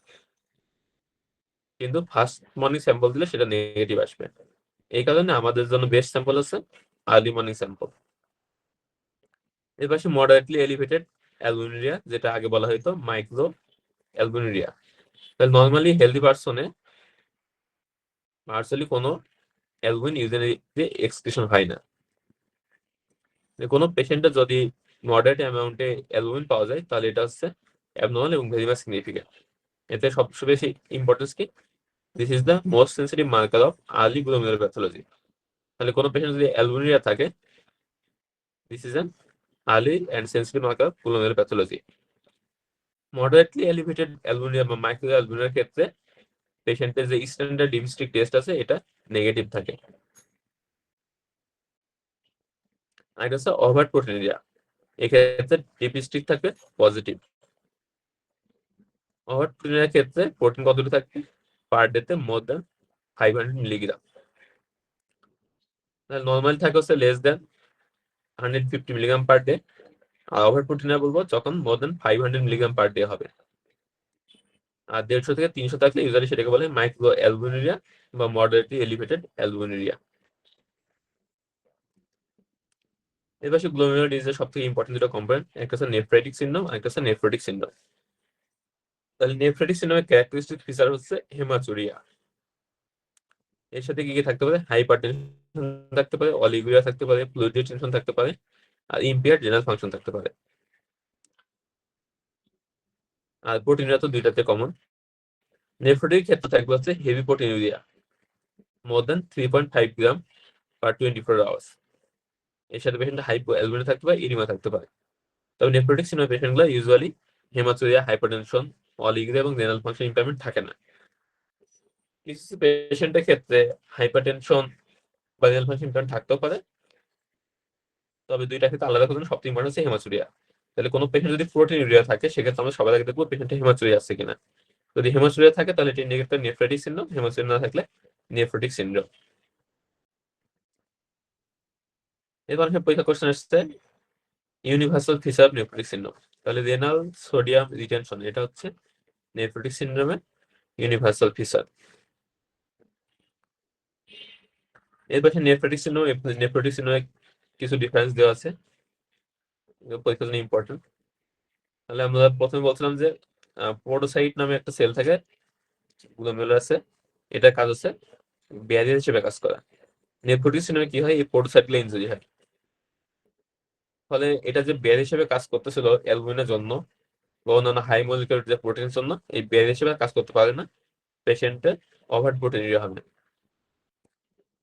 কিন্তু ফার্স্ট মর্নিং স্যাম্পল দিলে সেটা নেগেটিভ আসবে। এই কারণে আমাদের জন্য বেস্ট স্যাম্পল আছে আর্লি মর্নিং স্যাম্পল। এর পাশে মডারেটলি এলিভেটেড অ্যালবুমিনুরিয়া, যেটা আগে বলা হয়তো মাইক্রো অ্যালবুমিনুরিয়া। তাহলে নর্মালি হেলদি পারসনে ভার্চুয়ালি কোনো অ্যালবুমিন ইউরিনারিতে এক্সক্রিশন হয় না। কোনো পেশেন্টের যদি মডারেট অ্যামাউন্টে অ্যালবুমিন পাওয়া যায় তাহলে এটা হচ্ছে অ্যাবনর্মাল এবং ভেরি মাচ সিগনিফিকেন্ট। এতে সবচেয়ে বেশি ইম্পর্টেন্স কি, this is the most sensitive marker of early glomerular pathology. তাহলে কোনো পেশেন্ট যদি অ্যালবুমিনিয়া থাকে, this is an early and sensitive marker of glomerular pathology. Moderately elevated albuminuria বা মাইক্রো অ্যালবুমিনিয়ার ক্ষেত্রে পেশেন্টের যে স্ট্যান্ডার্ড ডিপস্টিক টেস্ট আছে এটা নেগেটিভ থাকে। আর এটা হচ্ছে ওভার্ট প্রোটিনিউরিয়া, এক্ষেত্রে ডিপস্টিক থাকবে পজিটিভ। ওভার্ট প্রোটিনিউরিয়ার ক্ষেত্রে প্রোটিন কতটুকু থাকবে, পার ডেতে মোর দ্যান 500 মিলিগ্রাম। নর্মাল থাকে হচ্ছে less than 150 milligram per day. আর ওভার প্রোটিনিউরিয়া বলবো যখন more than 500 milligram per day হবে। আর 150 থেকে 300 থাকলে ইউজুয়ালি সেটাকে বলে মাইক্রো অ্যালবুমিনুরিয়া বা মডারেটলি এলিভেটেড অ্যালবুমিনুরিয়া। এর পাশে গ্লোমেরুলার ডিজিজের সবথেকে ইম্পর্টেন্ট দুটো কম্পোনেন্ট, একটা হচ্ছে নেফ্রাইটিক সিনড্রোম আর একটা হচ্ছে নেফ্রোটিক সিনড্রোম। তাহলে নেফ্রাইটিক সিনড্রোমের ক্যারেক্টারিস্টিক ফিচার হচ্ছে হেমাচুরিয়া। এর সাথে কি কি থাকতে পারে, হাইপারটেনশন থাকতে পারে, অলিগুরিয়া থাকতে পারে, ফ্লুইড রিটেনশন থাকতে পারে, আর ইম্পেয়ার্ড রেনাল ফাংশন থাকতে পারে। আর প্রোটিনিউরিয়া তো দুইটাতে কমন। নেফ্রোটিক ক্ষেত্রে থাকবে হচ্ছে হেভি প্রোটিনিউরিয়া মোর দ্যান 3.5 গ্রাম পার 24 আওয়ার্স। এর সাথে পেশেন্ট হাইপো অ্যালবুমিন থাকতে পারে, ইরিমা থাকতে পারে। তবে নেফ্রোটিক সিনড্রোম পেশেন্টগুলো ইউজুয়ালি হেমাচুরিয়া, হাইপারটেনশন, অলিগুরিয়া এবং রেনাল ফাংশন ইমপ্যাক্টমেন্ট থাকে না। কিছু পেশেন্টের ক্ষেত্রে হাইপারটেনশন বা রেনাল ফাংশন ইমপ্যাক্ট থাকতেও পারে, তবে দুইটা ক্ষেত্রে আলাদা করে সবথেকে ইম্পর্টেন্ট হচ্ছে হেমাচুরিয়া। তাহলে কোনো পেশেন্ট যদি প্রোটিনিউরিয়া থাকে সেক্ষেত্রে আমরা সবার আগে দেখবো পেশেন্টের হেমাচুরিয়া আছে কিনা। যদি হেমাচুরিয়া থাকে তাহলে এটি ইন্ডিকেটর নেফ্রাইটিক সিনড্রোম, হেমাচুরিয়া না থাকলে নেফ্রোটিক সিনড্রোম। এবার পরীক্ষা কোশ্চেন আসছে universal feature of nephrotic syndrome. তাহলে রেনাল সোডিয়াম রিটেনশন এটা হচ্ছে নেফ্রোটিক সিনড্রোমের ইউনিভার্সাল ফিচার। এর পাশে নেফ্রোটিক সিনড্রোম, নেফ্রোটিক সিনড্রোমে কিছু ডিফারেন্স দেওয়া আছে, পরীক্ষার জন্য ইম্পর্টেন্ট। তাহলে আমরা প্রথমে বলছিলাম যে পোডোসাইট নামে একটা সেল থাকে গ্লোমেরুলাসে, এটার কাজ হচ্ছে ব্যারিয়ার হিসেবে কাজ করা। নেফ্রোটিক সিনড্রোমে কি হয়, এই পোডোসাইটগুলো ইনজুরি হয়, ফলে এটা যে ব্যারিয়ার হিসেবে কাজ করতেছিল অ্যালবুমিনের জন্য বা অন্যান্য হাই মলিকুলার যে প্রোটিনের জন্য, এই ব্যারিয়ার হিসেবে কাজ করতে পারে না, পেশেন্টের ওভার প্রোটিনিউরিয়া হবে।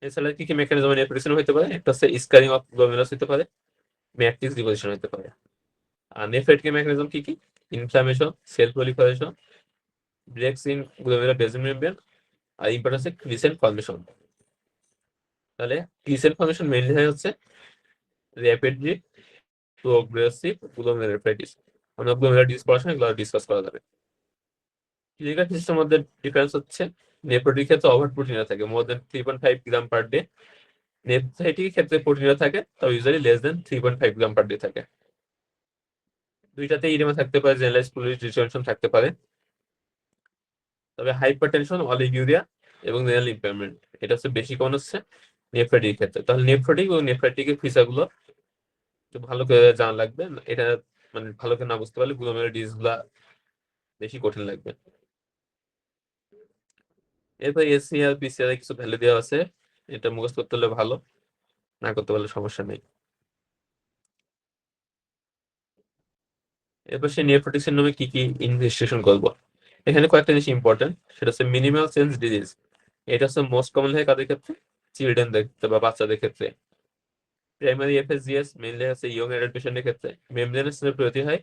এছাড়া কি কি মেকানিজম নেফ্রোটিক সিনড্রোম হতে পারে, একটা হচ্ছে স্কারিং অফ গ্লোমেরুলাস হতে পারে, ম্যাট্রিক্স ডিপোজিশন হতে পারে। আর নেফ্রাইটিক মেকানিজম কি কি, inflammation, cell proliferation, breaks in glomerular basement membrane, আর ইম্পর্টেন্স হচ্ছে ক্রিসেন্ট ফর্মেশন। তাহলে ক্রিসেন্ট ফর্মেশন মেইনলি হয় হচ্ছে র্যাপিডলি প্রোগ্রেসিভ গ্লোমেরুলাইটিস। আমরা গ্লোমেরুলাইটিস পড়াশোনা এগুলো ডিসকাস করা যাবে। ক্লিনিক্যাল ফিচার্সের মধ্যে ডিফারেন্স হচ্ছে নেফ্রোটিক ক্ষেত্রে ওভার প্রোটিনিউরিয়া থাকে মোর দ্যান 3.5 গ্রাম পার ডে, নেফ্রাইটিক ক্ষেত্রে প্রোটিনিউরিয়া থাকে তবে ইউজুয়ালি লেস দ্যান 3.5 গ্রাম পার ডে থাকে। দুইটাতে ইডেমা থাকতে পারে, জেনারেলাইজড ফ্লুইড রিটেনশন থাকতে পারে। তবে হাইপারটেনশন, অলিগুরিয়া এবং রেনাল ইমপ্যায়ারমেন্ট এটা হচ্ছে বেশি কমন হচ্ছে নেফ্রোটিক ক্ষেত্রে। তাহলে নেফ্রোটিক এবং নেফ্রাইটিকের ফিচারগুলো একটু ভালো করে জানা লাগবে, এটা মানে ভালো করে না বুঝতে পারলে গ্লোমেরুলার ডিজিজ গুলা বেশি কঠিন লাগবে। এরপর এসিআর পিসিআর কিছু ভ্যালু দেওয়া আছে, এটা মুখস্থ করতে হলে ভালো, না করতে পারলে সমস্যা নেই। এরপর সে নেফ্রোটিক সিনড্রোমে কি কি ইনভেস্টিগেশন করবো, এখানে কয়েকটা জিনিস ইম্পর্টেন্ট, সেটা হচ্ছে মিনিমাল সেন্স ডিজিজ। এটা হচ্ছে মোস্ট কমন হয় কাদের ক্ষেত্রে, চিলড্রেনদের ক্ষেত্রে বা বাচ্চাদের ক্ষেত্রে। প্রাইমারি এফএসজিএস মেইনলি হচ্ছে ইয়ং অ্যাডাল্ট পেশেন্টের ক্ষেত্রে, মেমব্রেনাস নেফ্রোপ্যাথি হয়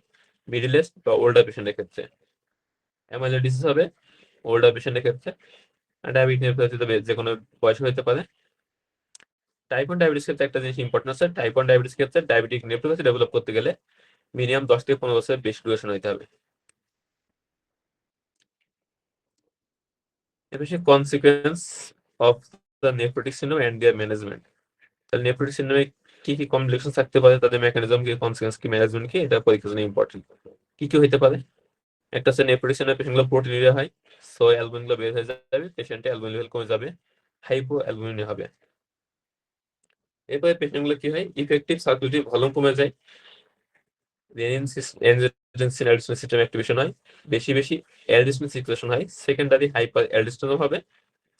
মিডল এজ বা ওল্ডার পেশেন্টের ক্ষেত্রে, অ্যামাইলোডিসিস হবে ওল্ডার পেশেন্টের ক্ষেত্রে, আর ডায়াবেটিক নেফ্রোপ্যাথি তো যে কোনো বয়সে হতে পারে। টাইপ 1 ডায়াবেটিস ক্ষেত্রে একটা জিনিস ইম্পর্টেন্ট আছে, টাইপ 1 ডায়াবেটিস ক্ষেত্রে ডায়াবেটিক নেফ্রোপ্যাথি ডেভেলপ করতে গেলে মিনিমাম 10 থেকে 15 বছরের বেশি ডিউরেশন হতে হবে। এর বেশি consequence of the nephrotic syndrome and their management. তাহলে নেফ্রোটিক সিন্ড্রোমে কি কি কমপ্লিকেশন থাকতে পারে, তাদের মেকানিজম কি, কনসিকুয়েন্স কি, ম্যানেজমেন্ট কি, এটা পরীক্ষার জন্য ইম্পর্টেন্ট। কি কি হইতে পারে? একটা হচ্ছে নেফ্রোটিক সিন্ড্রোমে পেশেন্টগুলো প্রোটিনিউরিয়া হয়, সো অ্যালবুমিনগুলো বের হয়ে যাবে, পেশেন্টের অ্যালবুমিন লেভেল কমে যাবে, হাইপো অ্যালবুমিনিয়া হবে। এরপরে পেশেন্টগুলো কি হয়, ইফেক্টিভ সার্কুলেটরি ভলিউম কমে যায়, renin angiotensin aldosterone system activation হয়, বেশি বেশি অ্যালডোস্টেরন সিক্রেশন হয়, সেকেন্ডারি হাইপার অ্যালডোস্টেরন হবে,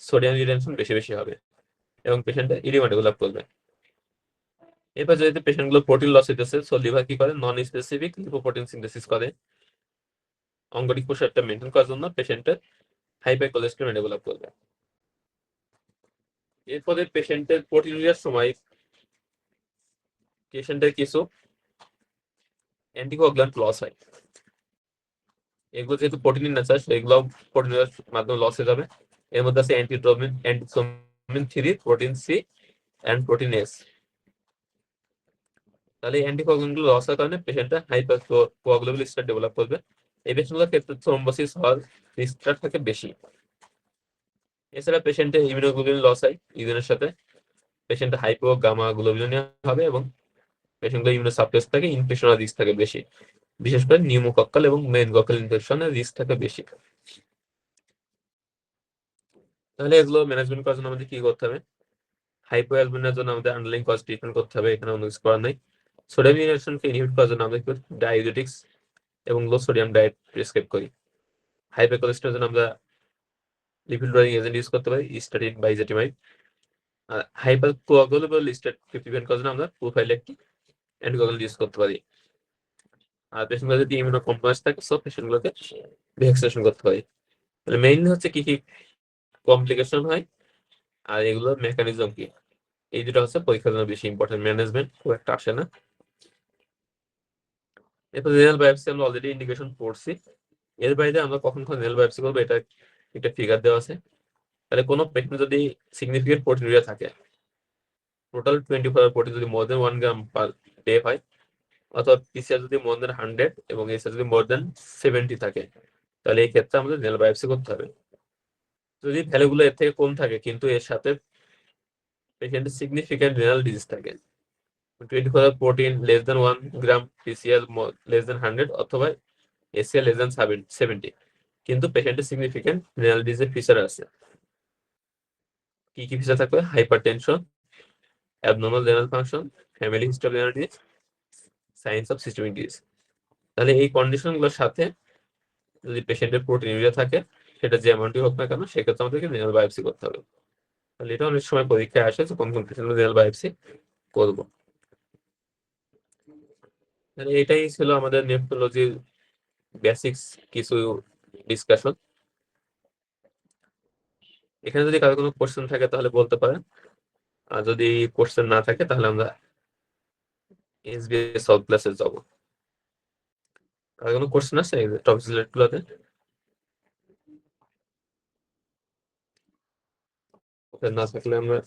সোডিয়াম রিটেনশন বেশি বেশি হবে এবং পেশেন্টের ইডিমা ডেভেলপ করবে। এবার যদি পেশেন্টগুলো প্রোটিন লস হইতেছে, সো লিভার কি করে, নন স্পেসিফিক লিপোপ্রোটিন সিনথেসিস করে অঙ্গটিক প্রসারটা মেনটেন করার জন্য পেশেন্টের হাইপার কোলেস্টেরল ডেভেলপ করবে। এরপরে পেশেন্টের প্রোটিনুরিয়ার সময় পেশেন্টের কিছু অ্যান্টিকোয়াগুল্যান্ট লস হয়, এগুলো যেহেতু প্রোটিনের নেচার, সেগুলো প্রোটিনের মাধ্যমে লস হয়ে যাবে। এর মধ্যে আছে antithrombin 3, protein C and protein S. তাহলে অ্যান্টিকোয়াগুল্যান্ট গুলো লস হওয়ার কারণে পেশেন্টটা হাইপার কোয়াগুলেবল স্টেট ডেভেলপ করবে। এই পেশেন্টগুলোর ক্ষেত্রে থ্রোম্বোসিস হওয়ার রিস্কটা থাকে বেশি। এছাড়া পেশেন্টের ইমিউনোগ্লোবিন লস হয় ইউরিনের সাথে, পেশেন্টের হাইপো গামা গ্লোবিউলিনিয়া হবে এবং পেশেন্টগুলো ইমিউনোসাপ্রেস থাকে, ইনফেকশনের রিস্ক থাকে বেশি, বিশেষ করে নিউমোকক্কাল এবং মেনিনগোকক্কাল ইনফেকশনের রিস্ক থাকে বেশি। তাহলে এগুলো ম্যানেজমেন্ট করার জন্য আমাদের কি করতে হবে? হাইপো অ্যালবুমিনের জন্য আমাদের আন্ডারলাইং কজ ট্রিটমেন্ট করতে হবে, এখানে অন্য কিছু করার নাই। সোডিয়াম ইনহিবিশনকে ইনহিবিট করার জন্য আমরা ডায়োরেটিক্স এবং লো সোডিয়াম ডায়েট প্রেসক্রাইব করি। হাইপার কোলেস্টেরলের জন্য আমরা লিপিড লুরিং এজেন্ট ইউজ করতে পারি, স্ট্যাটিন বা ইজেটিমাইব। আর হাইপার কোয়াগুলেবল স্টেটকে প্রিভেন্ট করার জন্য আমরা প্রোফাইলেক্টিক অ্যান্টিকোয়াগুলেন্ট ইউজ করতে পারি। আর পেশেন্টগুলো যদি ইমিউনো কম্প্রোমাইজ থাকে, সব পেশেন্টগুলোকে ভ্যাকসিনেশন করতে পারি। তাহলে মেইনলি হচ্ছে কি কি কমপ্লিকেশন হয় আর এগুলোর মেকানিজম কি, এই দুটো হচ্ছে পরীক্ষার জন্য বেশি ইম্পর্টেন্ট, ম্যানেজমেন্ট খুব একটা আসে না। এরপর রেনাল বায়োপসি আমরা অলরেডি ইন্ডিকেশন পড়ছি, এর বাইরে আমরা কখন কখন রেনাল বায়োপসি করবো এটা একটা ফিগার দেওয়া আছে। তাহলে কোনো পেশেন্ট যদি সিগনিফিকেন্ট প্রোটিনুরিয়া থাকে, টোটাল 24 প্রোটিন যদি মোর দেন 1 গ্রাম পার ডে হয়, অথবা পিসিআর যদি মোর দেন 100 এবং এসআর যদি মোর দেন 70 থাকে, তাহলে এই ক্ষেত্রে আমাদের রেনাল বায়োপসি করতে হবে। যদি ভ্যালুগুলো এর থেকে কম থাকে কিন্তু এর সাথে পেশেন্টের সিগনিফিকেন্ট রেনাল ডিজিজ থাকে, 24 প্রোটিন লেস দেন 1 গ্রাম, পিসিএল লেস দেন 100 অথবা এসিএল লেস দেন 70, কিন্তু পেশেন্টের সিগনিফিকেন্ট রেনাল ডিজিজের ফিচার আছে। কি কি ফিচার থাকবে? Hypertension, abnormal renal function, family history of renal disease, signs of systemic disease. তাহলে এই কন্ডিশনগুলোর সাথে যদি পেশেন্টের প্রোটিনুরিয়া থাকে, সেটা যে অ্যামাউন্টই হোক না কেন, সেক্ষেত্রে আমাদেরকে রেনাল বায়োপসি করতে হবে। তাহলে এটা অনেক সময় পরীক্ষায় আসে যে কোন কোন পেশেন্টের রেনাল বায়োপসি করবো। তাহলে এটাই ছিল আমাদের নেফ্রোলজির বেসিক্স কিছু ডিসকাশন। এখানে যদি কারো কোনো কোশ্চেন থাকে তাহলে বলতে পারেন, আর যদি কোশ্চেন না থাকে তাহলে আমরা এসবিএস সলভ ক্লাসে যাবো। কারো কোনো কোশ্চেন আছে টপিক রিলেটেড গুলোতে? না থাকলে আমরা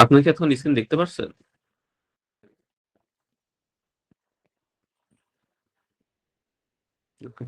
আপনি কি এখন স্ক্রিন দেখতে পাচ্ছেন? Okay.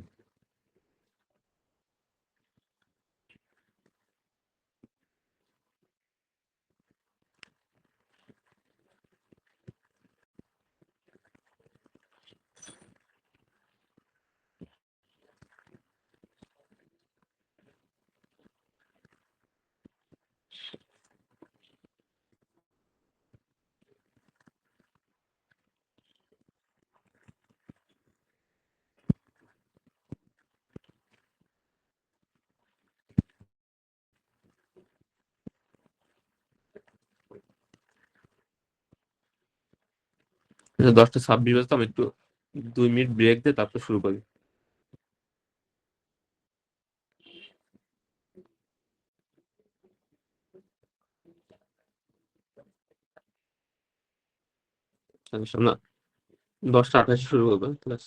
আচ্ছা, 10:26 বাজে, তো আমি একটু 2 মিনিট ব্রেক দিয়ে তারপর শুরু করি। না, 10:28 শুরু করবো ক্লাস।